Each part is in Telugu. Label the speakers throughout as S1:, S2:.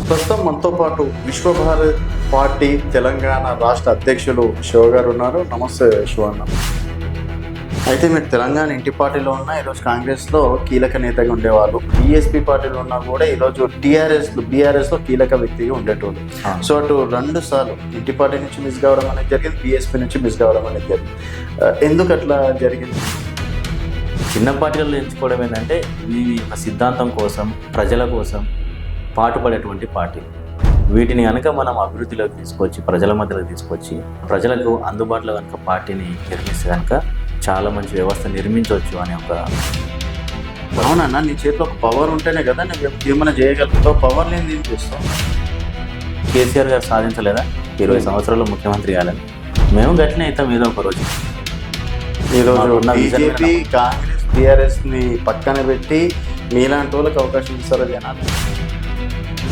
S1: ప్రస్తుతం మనతో పాటు విశ్వభారత్ పార్టీ తెలంగాణ రాష్ట్ర అధ్యక్షులు శివ గారు ఉన్నారు. నమస్తే శివ అన్న. అయితే మీరు తెలంగాణ ఇంటి పార్టీలో ఉన్న ఈరోజు కాంగ్రెస్లో కీలక నేతగా ఉండేవాళ్ళు, బీఎస్పీ పార్టీలో ఉన్నా కూడా ఈరోజు బీఆర్ఎస్లో కీలక వ్యక్తిగా ఉండేటోళ్ళు. సో అటు 2 సార్లు ఇంటి పార్టీ నుంచి మిస్ కావడం అనేది జరిగింది, బీఎస్పీ నుంచి మిస్ కావడం అనేది జరిగింది. ఎందుకు అట్లా జరిగింది?
S2: చిన్న పార్టీలలో ఎంచుకోవడం ఏంటంటే ఈ ఒక సిద్ధాంతం కోసం, ప్రజల కోసం పాటుపడేటువంటి పార్టీలు. వీటిని కనుక మనం అభివృద్ధిలోకి తీసుకొచ్చి, ప్రజల మధ్యలోకి తీసుకొచ్చి, ప్రజలకు అందుబాటులో కనుక పార్టీని నిర్మిస్తే కనుక చాలా మంచి వ్యవస్థ నిర్మించవచ్చు అనే ఒక...
S1: అవునన్నా, నీ చేతిలో ఒక పవర్ ఉంటేనే కదా నువ్వు ఏమైనా చేయగలుగుతావు. పవర్ లేని ఏం చేస్తావు?
S2: కేసీఆర్ గారు సాధించలేదా 20 సంవత్సరాల్లో ముఖ్యమంత్రి కాలని? మేము గట్టినే అవుతాం ఏదో ఒక రోజు.
S1: ఈరోజు బీజేపీ, కాంగ్రెస్, బీఆర్ఎస్ని పక్కన పెట్టి మీలాంటి వాళ్ళకి అవకాశం ఇస్తారో జనాలు.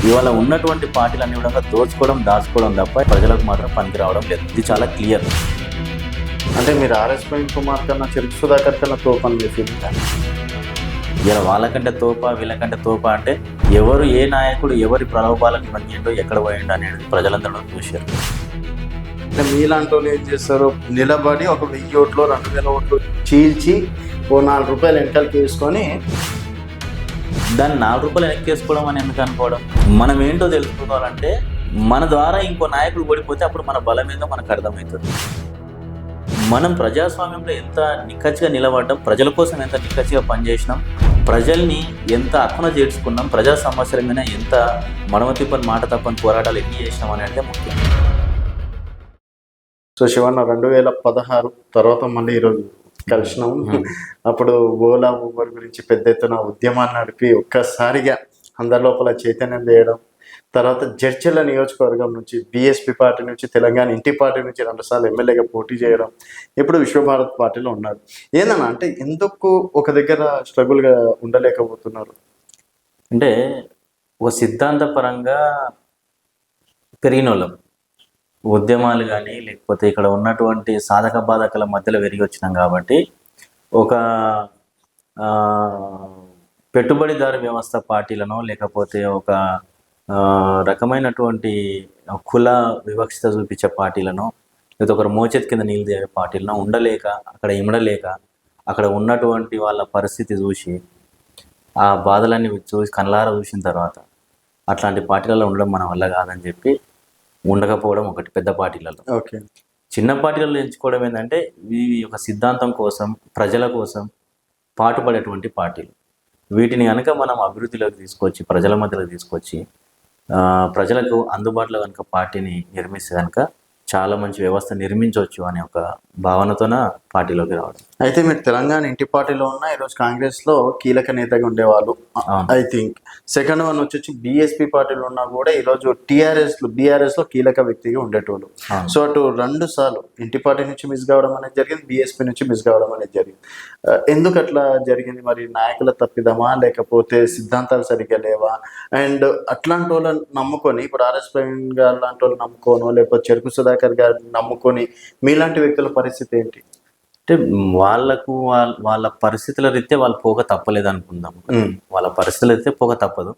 S2: ఇవాళ ఉన్నటువంటి పార్టీలన్నీ కూడా దోచుకోవడం, దాచుకోవడం తప్ప ప్రజలకు మాత్రం పనికి రావడం లేదు. ఇది చాలా క్లియర్.
S1: అంటే మీరు ఆర్ఎస్ ప్రవీణ్ కుమార్ కన్నా, చెరుకు సుధాకర్ కన్నా తోపని చెప్పి
S2: ఇలా వాళ్ళకంటే తోప, వీళ్ళకంటే తోప అంటే ఎవరు, ఏ నాయకుడు ఎవరి ప్రలోభాలకు లొంగిండో, ఎక్కడ పోయిండో అనేది ప్రజలందరూ చూశారు.
S1: అంటే మీలాంటి వాళ్ళు ఏం చేస్తారు, నిలబడి ఒక 1000 ఓట్లు 2000 ఓట్లు చీల్చి ఓ 4 రూపాయలు వెనకాలకి వేసుకొని
S2: దాన్ని 4 రూపాయలు వెనక్కేసుకోవడం అని ఎందుకు అనుకోవడం? మనం ఏంటో తెలుసుకోవాలంటే మన ద్వారా ఇంకో నాయకుడు ఓడిపోతే అప్పుడు మన బలం ఏందో మనకు అర్థమవుతుంది. మనం ప్రజాస్వామ్యంలో ఎంత నిక్కచ్చిగా నిలబడ్డాం, ప్రజల కోసం ఎంత నిక్కచ్చిగా పనిచేసినాం, ప్రజల్ని ఎంత అక్కున చేర్చుకున్నాం, ప్రజా సమస్యల మీద ఎంత మడమ తిప్పని మాట తప్పని పోరాటాలు ఎన్ని చేసినాం అనేది ముఖ్యం.
S1: సో శివన్న, 2016 తర్వాత మళ్ళీ ఈరోజు కలిసినాం. అప్పుడు ఓలా, ఊబర్ గురించి పెద్ద ఎత్తున ఉద్యమాన్ని నడిపి ఒక్కసారిగా అందరి లోపల చైతన్యం చేయడం, తర్వాత జడ్చర్ల నియోజకవర్గం నుంచి బీఎస్పీ పార్టీ నుంచి, తెలంగాణ ఇంటి పార్టీ నుంచి 2 సార్లు ఎమ్మెల్యేగా పోటీ చేయడం, ఇప్పుడు విశ్వభారత్ పార్టీలో ఉన్నారు. ఏందన్నా, అంటే ఎందుకు ఒక దగ్గర స్ట్రగుల్గా ఉండలేకపోతున్నారు?
S2: అంటే ఒక సిద్ధాంతపరంగా పెరిగిన వాళ్ళం, ఉద్యమాలు కానీ లేకపోతే ఇక్కడ ఉన్నటువంటి సాధక బాధకల మధ్యలో పెరిగి వచ్చినాం కాబట్టి ఒక పెట్టుబడిదారు వ్యవస్థ పార్టీలను, లేకపోతే ఒక రకమైనటువంటి కుల వివక్షత చూపించే పార్టీలను, లేదా ఒకరు మోచేతి కింద నీళ్ళు దిగే పార్టీలను ఉండలేక, అక్కడ ఇమడలేక, అక్కడ ఉన్నటువంటి వాళ్ళ పరిస్థితి చూసి, ఆ బాధలన్నీ చూసి కళ్ళారా చూసిన తర్వాత అట్లాంటి పార్టీలలో ఉండడం మన వల్ల కాదని చెప్పి ఉండకపోవడం ఒకటి పెద్ద పార్టీలలో.
S1: ఓకే.
S2: చిన్న పార్టీలలో ఎంచుకోవడం ఏంటంటే ఇవి ఒక సిద్ధాంతం కోసం, ప్రజల కోసం పాటుపడేటువంటి పార్టీలు. వీటిని కనుక మనం అభివృద్ధిలోకి తీసుకొచ్చి, ప్రజల మధ్యలోకి తీసుకొచ్చి, ప్రజలకు అందుబాటులో కనుక పార్టీని నిర్మిస్తే కనుక చాలా మంచి వ్యవస్థ నిర్మించవచ్చు అనే ఒక భావనతోన పార్టీలోకి రావడం.
S1: అయితే మీరు తెలంగాణ ఇంటి పార్టీలో ఉన్న ఈరోజు కాంగ్రెస్లో కీలక నేతగా ఉండేవాళ్ళు. ఐ థింక్ సెకండ్ వన్ వచ్చి బీఎస్పీ పార్టీలో ఉన్నా కూడా ఈరోజు బీఆర్ఎస్లో కీలక వ్యక్తిగా ఉండేటోళ్ళు. సో అటు 2 సార్లు ఇంటి పార్టీ నుంచి మిస్ కావడం అనేది జరిగింది, బీఎస్పీ నుంచి మిస్ కావడం అనేది జరిగింది. ఎందుకు అట్లా జరిగింది? మరి నాయకుల తప్పిదమా, లేకపోతే సిద్ధాంతాలు సరిగ్గా లేవా? అండ్ అట్లాంటి వాళ్ళని నమ్ముకొని, ఇప్పుడు ఆర్ఎస్ ప్రవీణ్ గారు లాంటి వాళ్ళు నమ్ముకోను, లేకపోతే చెరుకు సుధాకర్ గారిని నమ్ముకొని మీలాంటి వ్యక్తుల పరిస్థితి ఏంటి?
S2: అంటే వాళ్ళ పరిస్థితుల రీత్యా వాళ్ళు పోక తప్పలేదు అనుకుందాం. వాళ్ళ పరిస్థితులు అయితే పోక తప్పదు.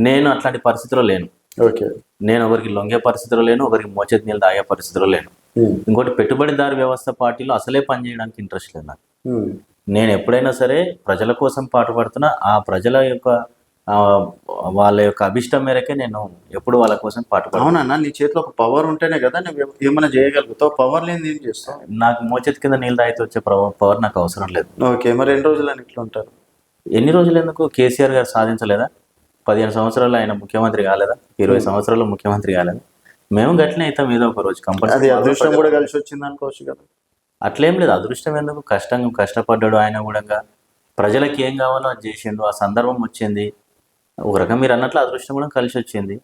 S2: నేను అట్లాంటి పరిస్థితిలో లేను.
S1: ఓకే.
S2: నేను ఒకరికి లొంగే పరిస్థితిలో లేను, ఒకరికి మోచేతి నీళ్ళు తాగే పరిస్థితిలో లేను. ఇంకోటి, పెట్టుబడిదారు వ్యవస్థ పార్టీలో అసలే పనిచేయడానికి ఇంట్రెస్ట్ లేదు నాకు. నేను ఎప్పుడైనా సరే ప్రజల కోసం పాటుపడుతున్నా, ఆ ప్రజల యొక్క వాళ్ళ యొక్క అభిష్టం మేరకే నేను ఎప్పుడు వాళ్ళ కోసం పాటుపడు.
S1: అవునన్నా, నీ చేతిలో ఒక పవర్ ఉంటేనే కదా నువ్వు ఏమైనా చేయగలుగుతావు. పవర్ లేని ఏం చేస్తావు?
S2: నాకు మోచేతి కింద నీళ్ళు తాగితే వచ్చే పవర్ నాకు అవసరం లేదు.
S1: ఓకే. మరి ఎన్ని రోజులు అని ఇట్లా ఉంటారు?
S2: ఎన్ని రోజులు ఎందుకు? కేసీఆర్ గారు సాధించలేదా? 15 సంవత్సరాలు ఆయన ముఖ్యమంత్రి కాలేదా? 20 సంవత్సరాల్లో ముఖ్యమంత్రి కాలేదా? మేము గట్లనే అవుతాం ఏదో ఒక రోజు.
S1: కంపల్సరీ అదృష్టం కూడా కలిసి వచ్చింది అనుకోవచ్చు కదా.
S2: అట్లేం లేదు. అదృష్టం ఎందుకు? కష్టపడ్డాడు ఆయన కూడా. ప్రజలకు ఏం కావాలో అది చేసిండు, ఆ సందర్భం వచ్చింది. ఒక రకం మీరు అన్నట్లు అదృష్టం కూడా కలిసి వచ్చింది.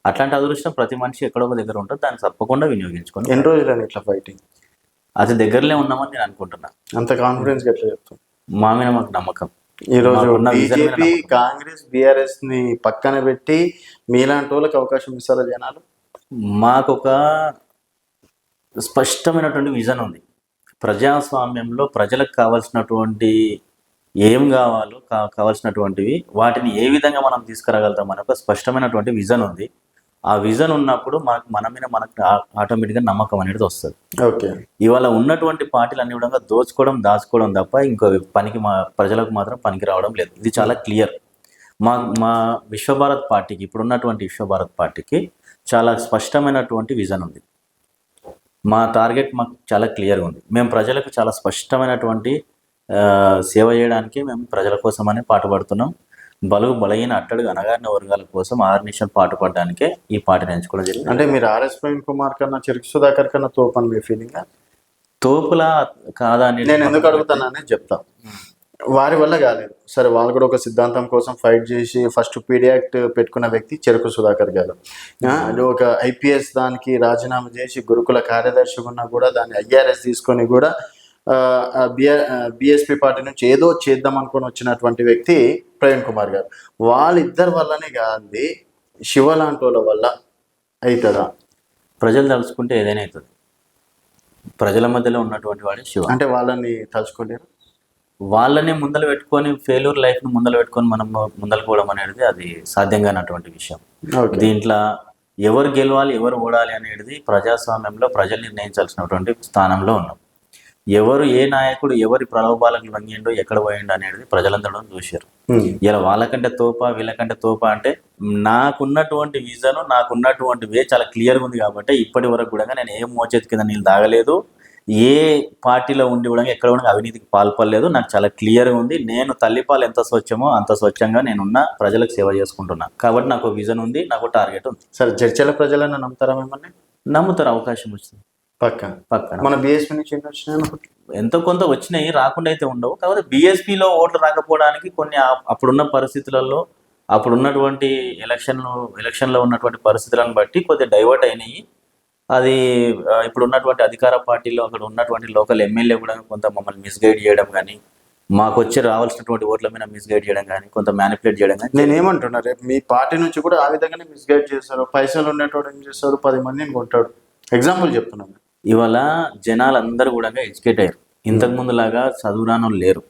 S2: అట్లాంటి అదృష్టం ప్రతి మనిషి ఎక్కడో ఒక దగ్గర ఉంటుంది, దాన్ని తప్పకుండా వినియోగించుకోండి.
S1: ఎన్ని రోజులు అని ఇట్లా ఫైటింగ్?
S2: అది దగ్గరలో ఉన్నామని నేను అనుకుంటున్నా.
S1: అంత కాన్ఫిడెన్స్ ఎట్లా చెప్తాం?
S2: మా మీద మాకు నమ్మకం.
S1: ఈరోజు బీజేపీ, కాంగ్రెస్, బీఆర్ఎస్ ని పక్కన పెట్టి మీలాంటి వాళ్ళకి అవకాశం ఇస్తారా జనాలు?
S2: మాకు ఒక స్పష్టమైనటువంటి విజన్ ఉంది. ప్రజాస్వామ్యంలో ప్రజలకు కావాల్సినటువంటి ఏం కావాలో కావాల్సినటువంటివి వాటిని ఏ విధంగా మనం తీసుకురాగలుగుతాం అనే ఒక స్పష్టమైనటువంటి విజన్ ఉంది. ఆ విజన్ ఉన్నప్పుడు మన మీద మనకు ఆటోమేటిక్గా నమ్మకం అనేది వస్తుంది.
S1: ఓకే.
S2: ఇవాళ ఉన్నటువంటి పార్టీలు అన్ని విధంగా దోచుకోవడం దాచుకోవడం తప్ప ఇంకో పనికి ప్రజలకు మాత్రం పనికి రావడం లేదు. ఇది చాలా క్లియర్. మా మా విశ్వభారత్ పార్టీకి, ఇప్పుడున్నటువంటి విశ్వభారత్ పార్టీకి చాలా స్పష్టమైనటువంటి విజన్ ఉంది. మా టార్గెట్ మాకు చాలా క్లియర్గా ఉంది. మేము ప్రజలకు చాలా స్పష్టమైనటువంటి సేవ చేయడానికి మేము ప్రజల కోసమని పాటుపడుతున్నాం. బలుగు బలహీన అట్టడుగు అణగారిన వర్గాల కోసం ఆర్నిషన్ పాటుపడడానికే ఈ పార్టీని ఎంచుకోవడం జరిగింది.
S1: అంటే మీరు ఆర్ఎస్ ప్రవీణ్ కుమార్ కన్నా చెరుకు సుధాకర్ కన్నా తోపని మీ ఫీలింగ్?
S2: తోపులా కాదా అని
S1: నేను ఎందుకు అడుగుతానని చెప్తా. వారి వల్ల కాలేదు, సరే వాళ్ళు కూడా ఒక సిద్ధాంతం కోసం ఫైట్ చేసి ఫస్ట్ పీడీ యాక్ట్ పెట్టుకున్న వ్యక్తి చెరుకు సుధాకర్ గారు. ఒక ఐపీఎస్ దానికి రాజీనామా చేసి గురుకుల కార్యదర్శిగా ఉన్నా కూడా దాన్ని ఐఆర్ఎస్ తీసుకొని కూడా బిఎస్పీ పార్టీ నుంచి ఏదో చేద్దాం అనుకొని వచ్చినటువంటి వ్యక్తి ప్రవీణ్ కుమార్ గారు. వాళ్ళిద్దరి వల్లనే కాదు, శివ లాంటి వాళ్ళ వల్ల అవుతుందా?
S2: ప్రజలు తలుచుకుంటే ఏదైనా అవుతుంది. ప్రజల మధ్యలో ఉన్నటువంటి వాడే శివ.
S1: అంటే వాళ్ళని తలుచుకోలేరు.
S2: వాళ్ళని ముందలు పెట్టుకొని ఫెయిల్యూర్ లైఫ్ను ముందలు పెట్టుకొని మనం ముందలుకోవడం అనేది అది సాధ్యం కానటువంటి విషయం. దీంట్లో ఎవరు గెలవాలి ఎవరు ఓడాలి అనేది ప్రజాస్వామ్యంలో ప్రజలు నిర్ణయించాల్సినటువంటి స్థానంలో ఉన్నాం. ఎవరు ఏ నాయకుడు ఎవరి ప్రలోభాలకు లొంగిండో ఎక్కడ పోయిండో అనేది ప్రజలందరూ చూశారు. ఇలా వాళ్ళకంటే తోప వీళ్ళకంటే తోప అంటే నాకున్నటువంటి విజన్ నాకున్నటువంటి వే చాలా క్లియర్గా ఉంది. కాబట్టి ఇప్పటి వరకు కూడా నేను ఏ మోచేతి కింద నీళ్ళు తాగలేదు, ఏ పార్టీలో ఉండి కూడా ఎక్కడ కూడా అవినీతికి పాల్పడలేదు. నాకు చాలా క్లియర్గా ఉంది. నేను తల్లిపాలు ఎంత స్వచ్ఛమో అంత స్వచ్ఛంగా నేనున్న ప్రజలకు సేవ చేసుకుంటున్నా. కాబట్టి నాకు విజన్ ఉంది, నాకు టార్గెట్ ఉంది.
S1: సరే, చర్చల ప్రజలను నమ్ముతారా మిమ్మల్ని?
S2: నమ్ముతారు, అవకాశం వచ్చింది
S1: పక్కన. మన బీఎస్పీ నుంచి
S2: ఎంతో కొంత వచ్చినాయి, రాకుండా అయితే ఉండవు. కాకపోతే బీఎస్పీలో ఓట్లు రాకపోవడానికి కొన్ని అప్పుడున్న పరిస్థితులలో అప్పుడున్నటువంటి ఎలక్షన్లో ఉన్నటువంటి పరిస్థితులను బట్టి కొద్దిగా డైవర్ట్ అయినాయి. అది ఇప్పుడు ఉన్నటువంటి అధికార పార్టీలో అక్కడ ఉన్నటువంటి లోకల్ ఎమ్మెల్యే కూడా కొంత మమ్మల్ని మిస్గైడ్ చేయడం కానీ, మాకు వచ్చి రావాల్సినటువంటి ఓట్ల మీద మిస్గైడ్ చేయడం కానీ, కొంత మ్యానిపులేట్ చేయడం కానీ.
S1: నేను ఏమంటున్నా, రేపు మీ పార్టీ నుంచి కూడా ఆ విధంగానే మిస్గైడ్ చేస్తారు. పైసలు ఉండేటోడు ఏం చేస్తారు, 10 మందిని కొంటాడు. ఎగ్జాంపుల్ చెప్తున్నాను.
S2: ఇవాళ జనాలు అందరూ కూడా ఎడ్యుకేట్ అయ్యారు. ఇంతకుముందు లాగా చదువురాను లేరు.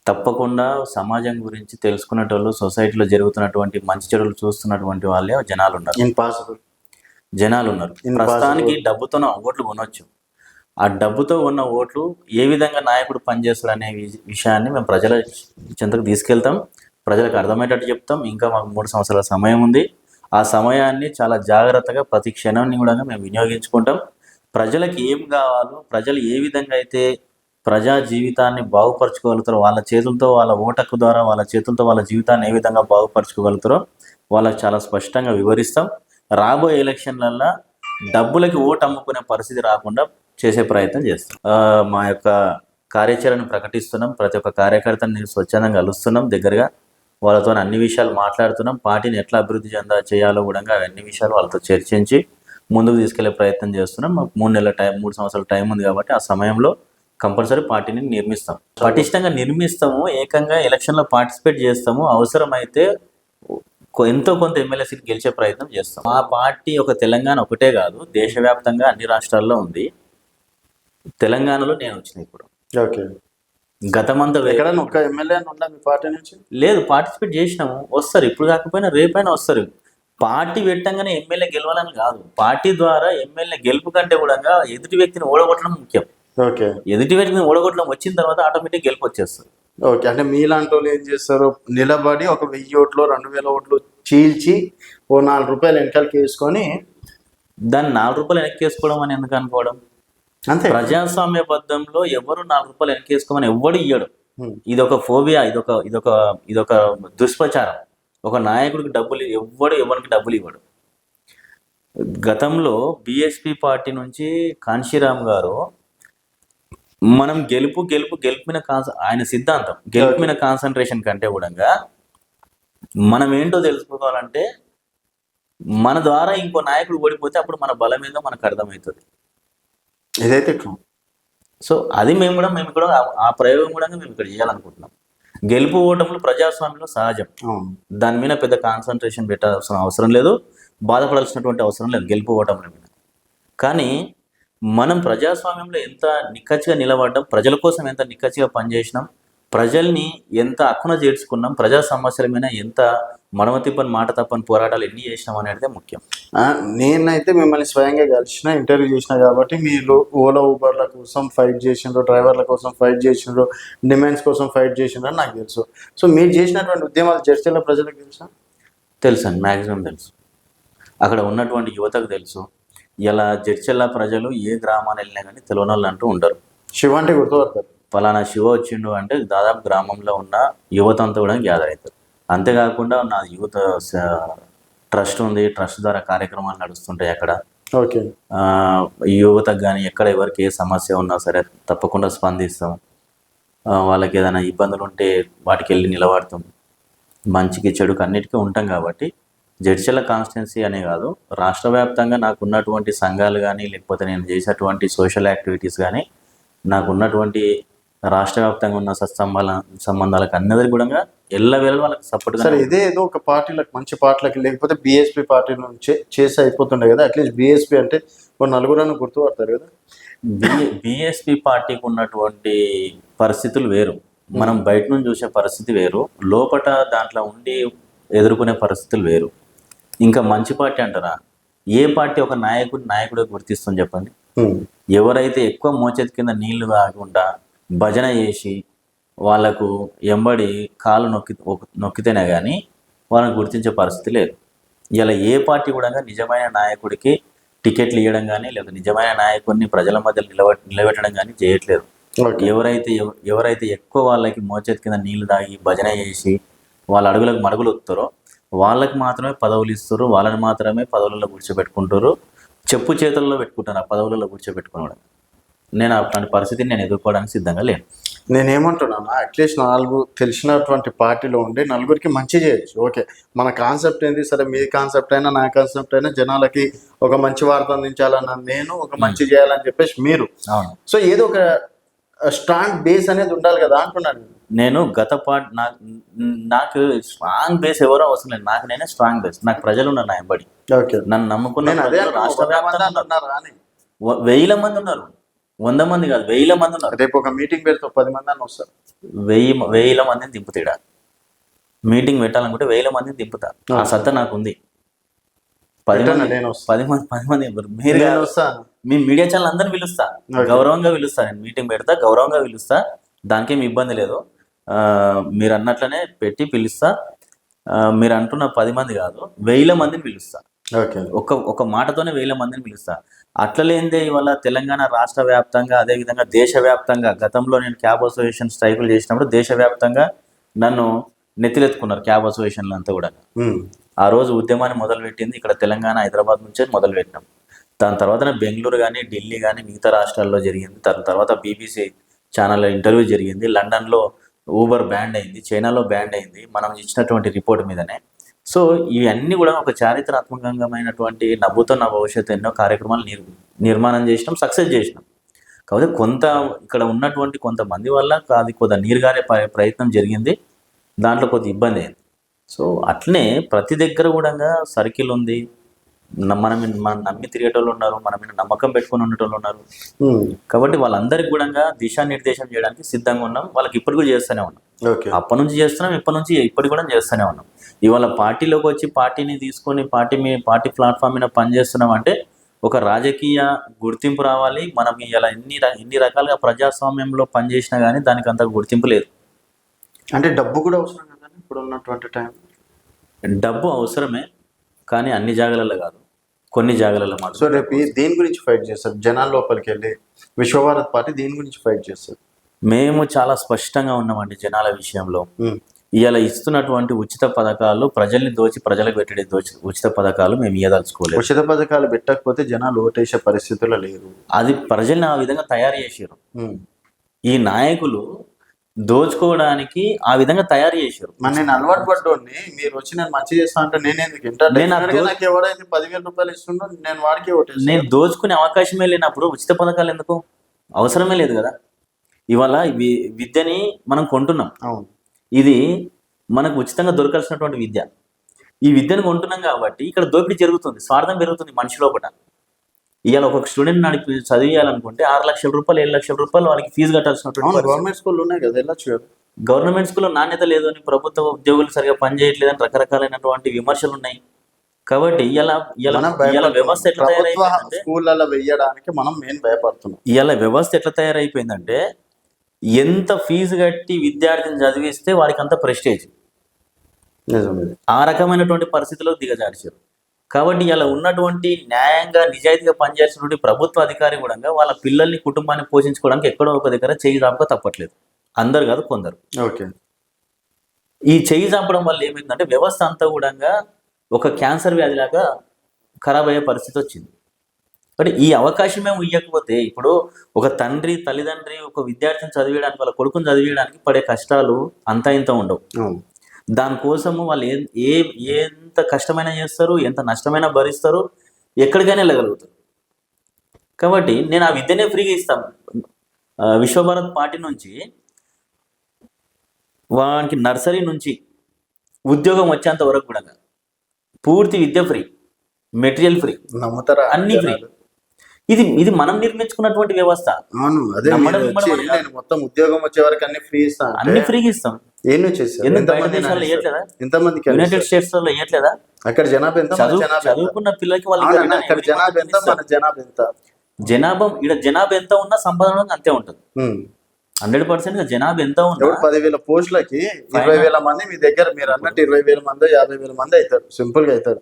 S2: తప్పకుండా సమాజం గురించి తెలుసుకునేటోళ్ళు, సొసైటీలో జరుగుతున్నటువంటి మంచి చెడులు చూస్తున్నటువంటి వాళ్ళే జనాలు ఉన్నారు. జనాలు ఉన్నారు. ప్రస్తుతానికి డబ్బుతో ఓట్లు కొనవచ్చు. ఆ డబ్బుతో ఉన్న ఓట్లు ఏ విధంగా నాయకుడు పనిచేస్తాడు అనే విషయాన్ని మేము ప్రజల చెంతకు తీసుకెళ్తాం, ప్రజలకు అర్థమయ్యేటట్టు చెప్తాం. ఇంకా మాకు 3 సంవత్సరాల సమయం ఉంది. ఆ సమయాన్ని చాలా జాగ్రత్తగా ప్రతి క్షణాన్ని కూడా మేము వినియోగించుకుంటాం. ప్రజలకు ఏం కావాలో, ప్రజలు ఏ విధంగా అయితే ప్రజా జీవితాన్ని బాగుపరచుకోగలుగుతారో, వాళ్ళ చేతులతో వాళ్ళ ఓటకు ద్వారా వాళ్ళ చేతులతో వాళ్ళ జీవితాన్ని ఏ విధంగా బాగుపరచుకోగలుగుతారో వాళ్ళకి చాలా స్పష్టంగా వివరిస్తాం. రాబోయే ఎలక్షన్లల్లో డబ్బులకి ఓటు అమ్ముకునే పరిస్థితి రాకుండా చేసే ప్రయత్నం చేస్తాం. మా యొక్క కార్యాచరణ ప్రకటిస్తున్నాం. ప్రతి ఒక్క కార్యకర్తని స్వచ్ఛందంగా కలుస్తున్నాం, దగ్గరగా వాళ్ళతో అన్ని విషయాలు మాట్లాడుతున్నాం. పార్టీని ఎట్లా అభివృద్ధి చేయాలో కూడా అన్ని విషయాలు వాళ్ళతో చర్చించి ముందుకు తీసుకెళ్లే ప్రయత్నం చేస్తున్నాం. మాకు 3 సంవత్సరాల టైం ఉంది కాబట్టి ఆ సమయంలో కంపల్సరీ పార్టీని నిర్మిస్తాం, పటిష్టంగా నిర్మిస్తాము. ఏకంగా ఎలక్షన్లో పార్టిసిపేట్ చేస్తాము. అవసరమైతే ఎంతో కొంత ఎమ్మెల్యే సీట్ గెలిచే ప్రయత్నం చేస్తాం. ఆ పార్టీ ఒక తెలంగాణ ఒకటే కాదు, దేశవ్యాప్తంగా అన్ని రాష్ట్రాల్లో ఉంది. తెలంగాణలో నేను వచ్చిన ఇప్పుడు గతమంతా
S1: ఒక్క ఎమ్మెల్యే మీ పార్టీ నుంచి
S2: లేదు, పార్టిసిపేట్ చేసినాము. వస్తారు, ఇప్పుడు కాకపోయినా రేపైనా వస్తారు. పార్టీ పెట్టంగానే ఎమ్మెల్యే గెలవాలని కాదు, పార్టీ ద్వారా ఎమ్మెల్యే గెలుపు కంటే కూడా ఎదుటి వ్యక్తిని ఓడగొట్టడం ముఖ్యం. ఎదుటి వ్యక్తిని ఓడగొట్టడం వచ్చిన తర్వాత ఆటోమేటిక్ గెలుపు వచ్చేస్తుంది.
S1: అంటే మీలాంటి వాళ్ళు ఏం చేస్తారు, నిలబడి ఒక 1000 ఓట్లు 2000 ఓట్లు చీల్చి ఓ 4 రూపాయలు వెనకాలకి వేసుకొని
S2: దాన్ని 4 రూపాయలు వెనక్కేసుకోవడం అని ఎందుకు అనుకోవడం? అంతే. ప్రజాస్వామ్యబద్ధంలో ఎవరు 4 రూపాయలు వెనక్కేసుకోమని ఎవడు ఇయ్యడు. ఇదొక ఫోబియా, ఇదొక దుష్ప్రచారం. ఒక నాయకుడికి డబ్బులు ఎవరికి డబ్బులు ఇవ్వడు. గతంలో బిఎస్పీ పార్టీ నుంచి కాంశీరామ్ గారు మనం గెలుపు మీద ఆయన సిద్ధాంతం గెలుపు మీద కాన్సన్ట్రేషన్ కంటే కూడా మనం ఏంటో తెలుసుకోవాలంటే మన ద్వారా ఇంకో నాయకుడు ఓడిపోతే అప్పుడు మన బలం ఏందో మనకు అర్థమవుతుంది.
S1: ఇదైతే
S2: సో అది మేము కూడా ఆ ప్రయోగం కూడా మేము ఇక్కడ చేయాలనుకుంటున్నాం. గెలుపు ఓటములు ప్రజాస్వామ్యంలో సహజం. దాని మీద పెద్ద కాన్సన్ట్రేషన్ పెట్టాల్సిన అవసరం లేదు, బాధపడాల్సినటువంటి అవసరం లేదు గెలుపు ఓటముల మీద. కానీ మనం ప్రజాస్వామ్యంలో ఎంత నిక్కచ్చిగా నిలబడ్డాం, ప్రజల కోసం ఎంత నిక్కచ్చిగా పనిచేసినాం, ప్రజల్ని ఎంత అక్కున చేర్చుకున్నాం, ప్రజా సమస్యల మీద ఎంత మడమ తిప్పని మాట తప్పని పోరాటాలు ఎన్ని చేసినాం అనేది ముఖ్యం.
S1: నేనైతే మిమ్మల్ని స్వయంగా కలిసిన, ఇంటర్వ్యూ చేసిన కాబట్టి మీరు ఓలా ఊబర్ల కోసం ఫైట్ చేసిండ్రు, డ్రైవర్ల కోసం ఫైట్ చేసిండ్రు, డిమాండ్స్ కోసం ఫైట్ చేసిండ్రు అని నాకు తెలుసు. సో మీరు చేసినటువంటి ఉద్యమాలు జడ్చర్ల ప్రజలకు తెలుసా?
S2: తెలుసు అండి, మ్యాక్సిమం తెలుసు. అక్కడ ఉన్నటువంటి యువతకు తెలుసు. ఇలా జడ్చర్ల ప్రజలు ఏ గ్రామాన్ని వెళ్ళినా కానీ తెలియని వాళ్ళు అంటూ ఉండరు.
S1: శివ అంటే గుర్తుపడతారు,
S2: ఫలానా శివ వచ్చిండు అంటే దాదాపు గ్రామంలో ఉన్న యువత అంతా కూడా గ్యాదర్ అవుతారు. అంతేకాకుండా నా యూత్ ట్రస్ట్ ఉంది, ట్రస్ట్ ద్వారా కార్యక్రమాలు నడుస్తుంటాయి అక్కడ.
S1: ఓకే,
S2: యువతకు కానీ ఎక్కడ ఎవరికి ఏ సమస్య ఉన్నా సరే తప్పకుండా స్పందిస్తాం. వాళ్ళకి ఏదైనా ఇబ్బందులు ఉంటే వాటికి వెళ్ళి నిలబడతాం. మంచికి చెడుకు అన్నిటికీ ఉంటాం. కాబట్టి జడ్చర్ల కాన్స్టిట్యున్సీ అనే కాదు, రాష్ట్ర వ్యాప్తంగా నాకు ఉన్నటువంటి సంఘాలు కానీ లేకపోతే నేను చేసేటువంటి సోషల్ యాక్టివిటీస్ కానీ నాకు ఉన్నటువంటి రాష్ట్ర వ్యాప్తంగా ఉన్న సంబంధాలకు అన్నది కూడా ఎల్లవేళ వాళ్ళకి సపోర్ట్.
S1: సరే, ఇదే ఏదో ఒక పార్టీలకు మంచి పార్టీలకి లేకపోతే బీఎస్పీ పార్టీ నుంచి చేసి అయిపోతుండే కదా, అట్లీస్ట్ బీఎస్పీ అంటే ఒక నలుగురನ್ನು గుర్తుపడతారు కదా.
S2: బీఎస్పీ పార్టీకి ఉన్నటువంటి పరిస్థితులు వేరు, మనం బయట నుంచి చూసే పరిస్థితి వేరు, లోపట దాంట్లో ఉండి ఎదుర్కొనే పరిస్థితులు వేరు. ఇంకా మంచి పార్టీ అంటారా? ఏ పార్టీ ఒక నాయకుడు గుర్తిస్తుంది చెప్పండి? ఎవరైతే ఎక్కువ మోచేతి కింద నీళ్లు కాకుండా భజన చేసి వాళ్ళకు ఎంబడి కాలు నొక్కితేనే కానీ వాళ్ళని గుర్తించే పరిస్థితి లేదు. ఇలా ఏ పార్టీ కూడా నిజమైన నాయకుడికి టికెట్లు ఇవ్వడం కానీ లేదా నిజమైన నాయకుడిని ప్రజల మధ్య నిలబెట్టడం కానీ చేయట్లేదు. ఎవరైతే ఎక్కువ వాళ్ళకి మోచేతి కింద నీళ్లు తాగి భజన చేసి వాళ్ళ అడుగులకు మడుగులు వస్తారో వాళ్ళకి మాత్రమే పదవులు ఇస్తారు, వాళ్ళని మాత్రమే పదవులలో కూర్చోబెట్టుకుంటారు, చెప్పు చేతుల్లో పెట్టుకుంటారు ఆ పదవులలో కూర్చోబెట్టుకోవడం. నేను అట్లాంటి పరిస్థితిని నేను ఎదుర్కోవడానికి సిద్ధంగా లేను.
S1: నేనేమంటున్నాను, అట్లీస్ట్ 4 తెలిసినటువంటి పార్టీలో ఉండి నలుగురికి మంచి చేయొచ్చు. ఓకే, మన కాన్సెప్ట్ ఏంటి? సరే, మీ కాన్సెప్ట్ అయినా నా కాన్సెప్ట్ అయినా జనాలకి ఒక మంచి వార్త అందించాలన్న నేను, ఒక మంచి చేయాలని చెప్పేసి మీరు. సో ఏదో ఒక స్ట్రాంగ్ బేస్ అనేది ఉండాలి కదా అంటున్నాను
S2: నేను. నాకు స్ట్రాంగ్ బేస్ ఎవరో అవసరం లేదు, నాకు నేనే స్ట్రాంగ్ బేస్. నాకు ప్రజలు ఉన్నారు నా ఎంబడి, నన్ను నమ్ముకున్న రాష్ట్ర వ్యాప్తంగా 1000 మంది ఉన్నారు, 100 మంది కాదు, 1000 మంది ఉన్నారు.
S1: రేపు ఒక మీటింగ్ పెడితే 10 మంది అని వస్తారు.
S2: 1000 మందిని దింపుతాడా? మీటింగ్ పెట్టాలనుకుంటే 1000 మందిని దింపుతా. ఆ సత్తా నాకు ఉంది. 10 మంది మీరు మీ మీడియా ఛానల్ అందరిని పిలుస్తా, గౌరవంగా పిలుస్తా. నేను మీటింగ్ పెడతా, గౌరవంగా పిలుస్తా, దానికేం ఇబ్బంది లేదు. మీరు అన్నట్లనే పెట్టి పిలుస్తా. మీరు అంటున్న 10 మంది కాదు, 1000 మందిని పిలుస్తా. ఒక మాటతోనే 1000 మందిని పిలుస్తా. అట్లలేందే ఇవాళ తెలంగాణ రాష్ట్ర వ్యాప్తంగా, అదేవిధంగా దేశవ్యాప్తంగా, గతంలో నేను క్యాబ్ అసోసియేషన్ స్ట్రైకులు చేసినప్పుడు దేశవ్యాప్తంగా నన్ను నెత్తిలెత్తుకున్నారు క్యాబ్ అసోసియేషన్లు అంతా కూడా. ఆ రోజు ఉద్యమాన్ని మొదలుపెట్టింది ఇక్కడ తెలంగాణ, హైదరాబాద్ నుంచే మొదలుపెట్టినాం. దాని తర్వాత బెంగళూరు కానీ, ఢిల్లీ కానీ, మిగతా రాష్ట్రాల్లో జరిగింది. దాని తర్వాత BBC ఛానల్లో ఇంటర్వ్యూ జరిగింది. లండన్లో ఊబర్ బ్యాండ్ అయింది, చైనాలో బ్యాండ్ అయింది మనం ఇచ్చినటువంటి రిపోర్ట్ మీదనే. సో ఇవన్నీ కూడా ఒక చారిత్రాత్మకమైనటువంటి నవ్వుతో నా భవిష్యత్తు ఎన్నో కార్యక్రమాలు నిర్మాణం చేసినాం, సక్సెస్ చేసినాం. కాకపోతే ఇక్కడ ఉన్నటువంటి కొంతమంది వల్ల అది కొద్దిగా నీరుగారే ప్రయత్నం జరిగింది, దాంట్లో కొద్ది ఇబ్బంది అయింది. సో అట్లనే ప్రతి దగ్గర కూడా సర్కిల్ ఉంది, మనం నమ్మి తిరిగేటోళ్ళు ఉన్నారు, మన మీద నమ్మకం పెట్టుకుని ఉండేటోళ్ళు ఉన్నారు. కాబట్టి వాళ్ళందరికీ కూడా దిశానిర్దేశం చేయడానికి సిద్ధంగా ఉన్నాం. వాళ్ళకి ఇప్పటి కూడా చేస్తూనే ఉన్నాం, అప్పటి నుంచి చేస్తున్నాం, ఇప్పటి కూడా చేస్తూనే ఉన్నాం. ఇవాళ పార్టీలోకి వచ్చి పార్టీని తీసుకొని పార్టీ ప్లాట్ఫామ్ మీద పనిచేస్తున్నాం అంటే ఒక రాజకీయ గుర్తింపు రావాలి. మనం ఇలా ఎన్ని రకాలుగా ప్రజాస్వామ్యంలో పనిచేసినా కానీ దానికి అంత గుర్తింపు లేదు.
S1: అంటే డబ్బు కూడా అవసరం కదా ఇప్పుడు ఉన్నటువంటి టైం?
S2: డబ్బు అవసరమే, కానీ అన్ని జాగాలలో కాదు, కొన్ని జాగాలలో మాత్రం.
S1: సో రేపు దేని గురించి ఫైట్ చేస్తారు? జనాల లోపలికి వెళ్ళి విశ్వభారత్ పార్టీ దేని గురించి ఫైట్ చేస్తారు?
S2: మేము చాలా స్పష్టంగా ఉన్నామండి జనాల విషయంలో. ఇవాళ ఇస్తున్నటువంటి ఉచిత పథకాలు, ప్రజల్ని దోచి ప్రజలకు పెట్టే ఉచిత పథకాలు మేము ఇవ్వదలుచుకోలేదు.
S1: ఉచిత పథకాలు పెట్టకపోతే జనాలు ఓటేసే పరిస్థితుల్లో లేరు.
S2: అది ప్రజల్ని ఆ విధంగా తయారు చేశారు. ఈ నాయకులు దోచుకోవడానికి ఆ విధంగా తయారు చేశారు.
S1: నేను అలవాటు పడ్డోని, మీరు వచ్చి నేను మంచి చేస్తా అంటే నేనెందుకు నాకు ఎవరైతే 10,000 రూపాయలు ఇస్తుండో నేను వాడికి ఓటేస్తాను.
S2: నేను దోచుకునే అవకాశమే లేనప్పుడు ఉచిత పథకాలు ఎందుకు? అవసరమే లేదు కదా. ఇవాళ విద్యని మనం కొంటున్నాం, ఇది మనకు ఉచితంగా దొరకాల్సినటువంటి విద్య. ఈ విద్యను కొంటున్నాం కాబట్టి ఇక్కడ దోపిడీ జరుగుతుంది, స్వార్థం పెరుగుతుంది మనిషి లోపల. ఇవాళ ఒక స్టూడెంట్ నడిపి చదివేయాలనుకుంటే 6 లక్షల రూపాయలు 7 లక్షల రూపాయలు వాళ్ళకి ఫీజు కట్టాల్సినటువంటి
S1: గవర్నమెంట్ స్కూల్ ఉన్నాయి కదా, వెళ్ళొచ్చు కదా.
S2: గవర్నమెంట్ స్కూల్లో నాణ్యత లేదు అని, ప్రభుత్వ ఉద్యోగులు సరిగా పనిచేయట్లేదని రకరకాలైనటువంటి విమర్శలు ఉన్నాయి. కాబట్టి ఇలా ఇలా
S1: మనం
S2: ఇలా వ్యవస్థ
S1: భయపడుతున్నాం.
S2: ఎట్లా
S1: ప్రభుత్వ
S2: తయారైపోయిందంటే
S1: స్కూళ్ళలో వెయ్యడానికి మనం మెయిన్ భయపడుతున్నాం.
S2: ఇలా వ్యవస్థ ఎట్లా తయారైపోయిందంటే ఎంత ఫీజు కట్టి విద్యార్థిని చదివిస్తే వాడికి అంత ప్రెస్టేజ్,
S1: నిజమే.
S2: ఆ రకమైనటువంటి పరిస్థితిలో దిగజార్చారు. కాబట్టి ఇలా ఉన్నటువంటి న్యాయంగా నిజాయితీగా పనిచేయాల్సినటువంటి ప్రభుత్వ అధికారి కూడా వాళ్ళ పిల్లల్ని కుటుంబాన్ని పోషించుకోవడానికి ఎక్కడో ఒక దగ్గర చేయి చాపక తప్పట్లేదు. అందరు కాదు, కొందరు.
S1: ఓకే.
S2: ఈ చేయి చాపడం వల్ల ఏమైందంటే వ్యవస్థ అంతా కూడా ఒక క్యాన్సర్ వ్యాధిలాగా ఖరాబ్ అయ్యే పరిస్థితి వచ్చింది. బట్ ఈ అవకాశం మేము ఇవ్వకపోతే ఇప్పుడు ఒక తండ్రి తల్లిదండ్రి ఒక విద్యార్థిని చదివేయడానికి, వాళ్ళ కొడుకుని చదివేయడానికి పడే కష్టాలు అంతా ఇంత ఉండవు.
S1: అవును.
S2: దానికోసము వాళ్ళు ఎంత కష్టమైనా చేస్తారు, ఎంత నష్టమైనా భరిస్తారు, ఎక్కడికైనా వెళ్ళగలుగుతారు. కాబట్టి నేను ఆ విద్యనే ఫ్రీగా ఇస్తాను. విశ్వభారత్ పార్టీ నుంచి వానికి నర్సరీ నుంచి ఉద్యోగం వచ్చేంత వరకు కూడా పూర్తి విద్య ఫ్రీ, మెటీరియల్ ఫ్రీ,
S1: నమ్ముతారా?
S2: అన్ని ఫ్రీ. ఇది మనం నిర్మించుకున్నటువంటి వ్యవస్థ.
S1: అవును. అదే నేను మొత్తం ఉద్యోగం వచ్చే వరకు అన్ని ఫ్రీ ఇస్తాను,
S2: అన్ని ఫ్రీగా ఇస్తాం.
S1: ఏం చేస్తారు?
S2: ఎందుకు బయట దేశాల్లో ఇవ్వట్లేదా?
S1: ఎంతమందికి?
S2: యునైటెడ్ స్టేట్స్ లో ఇవ్వట్లేదా?
S1: అక్కడ జనాభా ఎంత?
S2: చదువుకున్న పిల్లలకి
S1: అక్కడ జనాభా ఎంత? మన జనాభా ఎంత?
S2: జనాభా ఎంత ఉన్నా సంపాదన అంతే ఉంటుంది. 100% జనాభా ఎంత ఉన్నా
S1: 10,000 పోస్టులకి 20,000 మంది మీ దగ్గర, మీరు అన్నట్టు 20,000 మంది 50,000 మంది అవుతారు, సింపుల్ గా అవుతారు.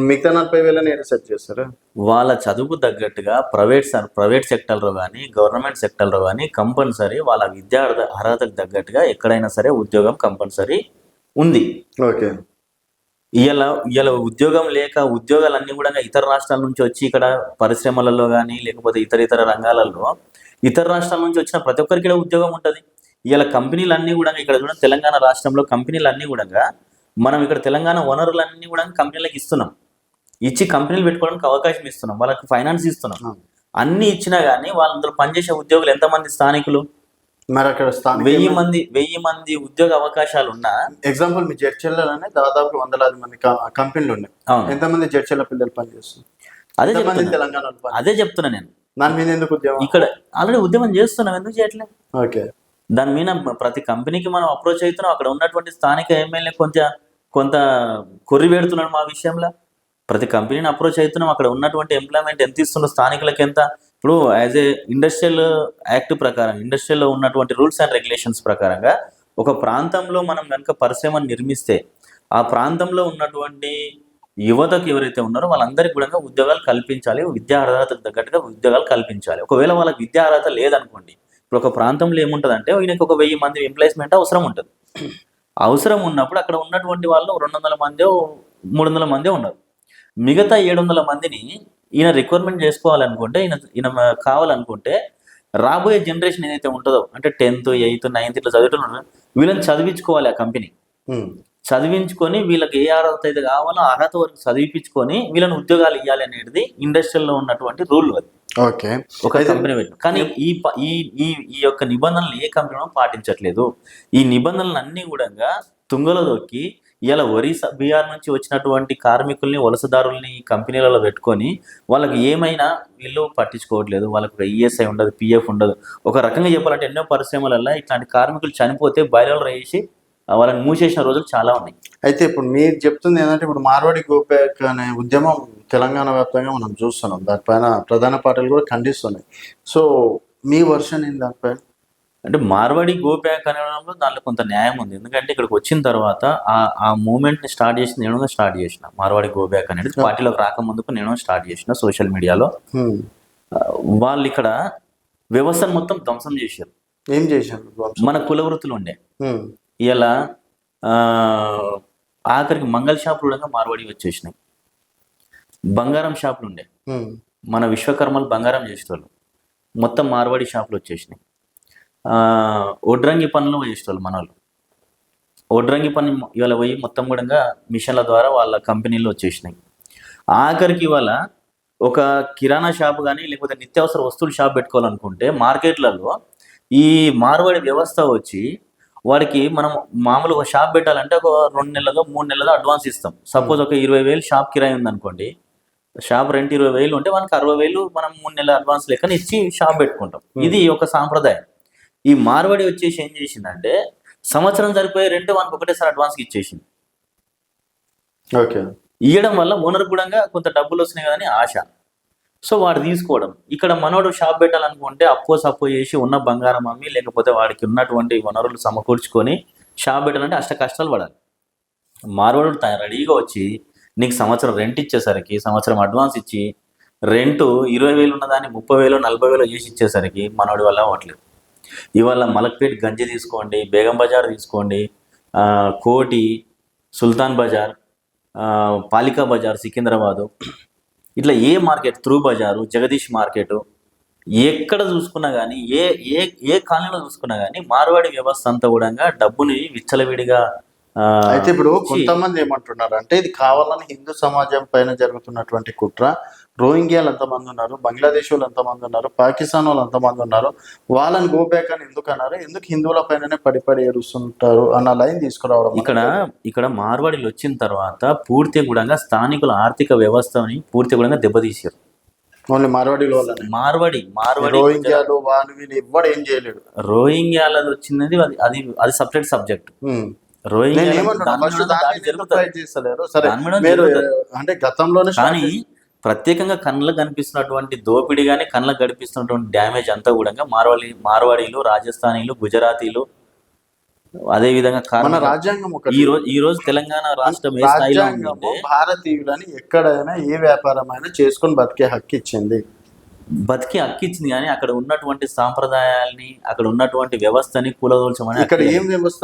S1: మిగతా 40,000 సెట్ చేస్తారు.
S2: వాళ్ళ చదువుకు తగ్గట్టుగా ప్రైవేట్ సెక్టర్లో కానీ గవర్నమెంట్ సెక్టర్లో కానీ కంపల్సరీ వాళ్ళ విద్యా అర్హతకు తగ్గట్టుగా ఎక్కడైనా సరే ఉద్యోగం కంపల్సరీ ఉంది.
S1: ఓకే.
S2: ఇలా ఉద్యోగం లేక ఉద్యోగాలన్నీ కూడా ఇతర రాష్ట్రాల నుంచి వచ్చి ఇక్కడ పరిశ్రమలలో కానీ లేకపోతే ఇతర రంగాలలో ఇతర రాష్ట్రాల నుంచి వచ్చిన ప్రతి ఒక్కరికి ఇక్కడ ఉద్యోగం ఉంటుంది. ఇలా కంపెనీలన్నీ కూడా ఇక్కడ చూడండి, తెలంగాణ రాష్ట్రంలో కంపెనీలన్నీ కూడా మనం ఇక్కడ తెలంగాణ వనరులన్నీ కూడా కంపెనీలకు ఇస్తున్నాం. ఇచ్చి కంపెనీలు పెట్టుకోవడానికి అవకాశం ఇస్తున్నాం, వాళ్ళకి ఫైనాన్స్ ఇస్తున్నాం. అన్ని ఇచ్చినా కానీ వాళ్ళందరూ పనిచేసే ఉద్యోగులు ఎంతమంది స్థానికులు?
S1: మరి అక్కడ
S2: 1000 మంది ఉద్యోగ అవకాశాలు ఉన్నా,
S1: ఎగ్జాంపుల్ మీ జడ్చర్లలోనే దాదాపు 100,000 మంది కంపెనీలు ఉన్నాయి. ఎంతమంది జడ్చర్ల పిల్లలు పనిచేస్తారు? అదే చెప్తున్నా నేను. దాని మీద ఎందుకు ఉద్యోగం? ఇక్కడ ఆల్రెడీ ఉద్యమం చేస్తున్నాం, ఎందుకు చేయట్లేదు? ఓకే. దాని మీద ప్రతి కంపెనీకి మనం అప్రోచ్ అవుతున్నాం. అక్కడ ఉన్నటువంటి స్థానిక ఎమ్మెల్యే కొంత కొర్రి పెడుతున్నాడు మా విషయంలో. ప్రతి కంపెనీని అప్రోచ్ అవుతున్నాం. అక్కడ ఉన్నటువంటి ఎంప్లాయ్మెంట్ ఎంత ఇస్తున్నారు, స్థానికులకి ఎంత. ఇప్పుడు యాజ్ ఏ ఇండస్ట్రియల్ యాక్ట్ ప్రకారం, ఇండస్ట్రియల్లో ఉన్నటువంటి రూల్స్ అండ్ రెగ్యులేషన్స్ ప్రకారంగా ఒక ప్రాంతంలో మనం కనుక పరిశ్రమను నిర్మిస్తే ఆ ప్రాంతంలో ఉన్నటువంటి యువతకు ఎవరైతే ఉన్నారో వాళ్ళందరికీ కూడా ఉద్యోగాలు కల్పించాలి, విద్యా అర్హతకు తగ్గట్టుగా ఉద్యోగాలు కల్పించాలి. ఒకవేళ వాళ్ళకి విద్యా అర్హత లేదనుకోండి, ఇప్పుడు ఒక ప్రాంతంలో ఏముంటుందంటే ఈయనకి ఒక 1000 మంది ఎంప్లాయ్మెంట్ అవసరం ఉంటుంది. అవసరం ఉన్నప్పుడు అక్కడ ఉన్నటువంటి వాళ్ళు 200 మందో 300 మందే ఉన్నారు. మిగతా 700 మందిని ఈయన రిక్వైర్మెంట్ చేసుకోవాలనుకుంటే, ఈయన కావాలనుకుంటే రాబోయే జనరేషన్ ఏదైతే ఉంటుందో, అంటే 10th 8th 9th ఇట్లా చదువుతున్నారు, వీళ్ళని చదివించుకోవాలి. ఆ కంపెనీ చదివించుకొని వీళ్ళకి ఏ అర్హత అయితే కావాలో అర్హత వరకు చదివించుకొని వీళ్ళని ఉద్యోగాలు ఇవ్వాలి అనేది ఇండస్ట్రీలో ఉన్నటువంటి రూల్. అది ఓకే.
S2: ఒక కంపెనీ పెట్టిన కానీ ఈ యొక్క నిబంధనలు ఏ కంపెనీ పాటించట్లేదు. ఈ నిబంధనలు అన్ని కూడా తుంగలో దొక్కి ఇలా ఒరిస్సా బీహార్ నుంచి వచ్చినటువంటి కార్మికుల్ని వలసదారుల్ని కంపెనీలలో పెట్టుకొని వాళ్ళకి ఏమైనా వీళ్ళు పట్టించుకోవట్లేదు. వాళ్ళకి ఈఎస్ఐ ఉండదు, పిఎఫ్ ఉండదు. ఒక రకంగా చెప్పాలంటే ఎన్నో పరిశ్రమలలో ఇట్లాంటి కార్మికులు చనిపోతే బయలు వేసి వాళ్ళని మూసేసిన రోజులు చాలా ఉన్నాయి.
S1: అయితే ఇప్పుడు మీరు చెప్తుంది ఏంటంటే, ఇప్పుడు మార్వాడి గో బ్యాక్ అనే ఉద్యమం తెలంగాణ వ్యాప్తంగా మనం చూస్తున్నాం, దానిపైన ప్రధాన పార్టీలు కూడా ఖండిస్తున్నాయి. సో మీ వర్షన్ ఏంటి దానిపైన?
S2: అంటే మార్వాడి గో బ్యాక్ అనడంలో దాంట్లో కొంత న్యాయం ఉంది. ఎందుకంటే ఇక్కడికి వచ్చిన తర్వాత ఆ మూమెంట్ని స్టార్ట్ చేసిన మార్వాడి గో బ్యాక్ అనేది పార్టీలోకి రాకముందుకు నేను స్టార్ట్ చేసిన సోషల్ మీడియాలో. వాళ్ళు ఇక్కడ వ్యవస్థను మొత్తం ధ్వంసం చేశారు.
S1: ఏం చేశారు?
S2: మన కుల వృత్తులు ఉండే ఇలా ఆఖరికి మంగళ షాపులు కూడా మార్వాడి వచ్చేసినాయి. బంగారం షాపులు ఉండే, మన విశ్వకర్మలు బంగారం చేసేవాళ్ళు, మొత్తం మార్వాడి షాపులు వచ్చేసినాయి. ఒడ్రంగి పనులు చేసేవాళ్ళు మన వాళ్ళు. ఒడ్రంగి పని ఇవాళ పోయి మొత్తం కూడా మిషన్ల ద్వారా వాళ్ళ కంపెనీలు వచ్చేసినాయి. ఆఖరికి ఇవాళ ఒక కిరాణా షాప్ కానీ లేకపోతే నిత్యావసర వస్తువుల షాప్ పెట్టుకోవాలనుకుంటే మార్కెట్లలో ఈ మార్వాడి వ్యవస్థ వచ్చి వాడికి మనం మామూలుగా షాప్ పెట్టాలంటే ఒక 2 నెలలదో 3 నెలలదో అడ్వాన్స్ ఇస్తాం. సపోజ్ ఒక 20,000 షాప్ కిరాయి ఉందనుకోండి, షాప్ రెంట్ 20,000 ఉంటే మనకి 60,000 మనం 3 నెలల అడ్వాన్స్ లెక్కన ఇచ్చి షాప్ పెట్టుకుంటాం. ఇది ఒక సాంప్రదాయం. ఈ మార్వాడి వచ్చేసి ఏం చేసిందంటే సంవత్సరం సరిపోయే రెంట్ వానికి ఒకటేసారి అడ్వాన్స్కి ఇచ్చేసింది.
S1: ఓకే.
S2: ఇవ్వడం వల్ల ఓనర్ కూడా కొంత డబ్బులు వస్తున్నాయి కదని ఆశ. సో వాడు తీసుకోవడం. ఇక్కడ మనోడు షాప్ పెట్టాలనుకుంటే సప్పో చేసి ఉన్న బంగారం అమ్మి లేకపోతే వాడికి ఉన్నటువంటి వనరులు సమకూర్చుకొని షాప్ పెట్టాలంటే అష్ట కష్టాలు పడాలి. మార్వాడు రెడీగా వచ్చి నీకు సంవత్సరం రెంట్ ఇచ్చేసరికి, సంవత్సరం అడ్వాన్స్ ఇచ్చి రెంటు 20,000 ఉన్నదాన్ని 30,000 40,000 చేసి ఇచ్చేసరికి మనోడి వల్ల అవ్వట్లేదు. ఇవాళ మలక్పేట్ గంజి తీసుకోండి, బేగం బజార్ తీసుకోండి, కోటి, సుల్తాన్ బజార్, పాలికా బజార్ సికింద్రాబాదు, ఇట్లా ఏ మార్కెట్, త్రూ బజారు, జగదీష్ మార్కెట్, ఎక్కడ చూసుకున్నా కానీ ఏ ఏ ఏ కాలనీలో చూసుకున్నా కానీ మార్వాడి వ్యవస్థ అంతా కూడా డబ్బుని విచ్చలవిడిగా
S1: అయితే ఇప్పుడు కొంతమంది ఏమంటున్నారు అంటే ఇది కావాలని హిందూ సమాజం పైన జరుగుతున్నటువంటి కుట్ర. రోహింగ్యాలు ఎంతమంది ఉన్నారు, బంగ్లాదేశ్ వాళ్ళు ఎంతమంది ఉన్నారు, పాకిస్తాన్ వాళ్ళు ఎంతమంది ఉన్నారు, వాళ్ళని గోబ్యాక్ అని ఎందుకు అన్నారు, ఎందుకు హిందువుల పైననే పడి ఏడుస్తుంటారు అన్న లైన్ తీసుకురావడం.
S2: ఇక్కడ మార్వాడీలు వచ్చిన తర్వాత పూర్తి కూడా స్థానికుల ఆర్థిక వ్యవస్థని పూర్తి కూడా దెబ్బతీశారు.
S1: ఓన్లీ మార్వాడీల వల్ల.
S2: మార్వాడి
S1: రోహింగ్యాలు వాళ్ళు వీళ్ళు ఎవ్వడు ఏం చేయలేడు.
S2: రోహింగ్యాలది వచ్చినది అది సపరేట్ సబ్జెక్ట్.
S1: అంటే గతంలోనే
S2: కానీ ప్రత్యేకంగా కళ్ళకు కనిపిస్తున్నటువంటి దోపిడీ కానీ కళ్ళకు గడిపిస్తున్నటువంటి డ్యామేజ్ అంతా కూడా మార్వాడీలు, రాజస్థానీలు, గుజరాతీలు, అదే విధంగా
S1: రాజ్యాంగం
S2: ఈ రోజు తెలంగాణ రాష్ట్రం ఏ స్థాయిలో ఉందంటే
S1: భారతీయులని ఎక్కడైనా ఏ వ్యాపారమైనా చేసుకొని బతికే హక్కు ఇచ్చింది
S2: కానీ అక్కడ ఉన్నటువంటి సాంప్రదాయాల్ని, అక్కడ ఉన్నటువంటి వ్యవస్థని కూలదోల్చమని.
S1: ఇక్కడ ఏం వ్యవస్థ?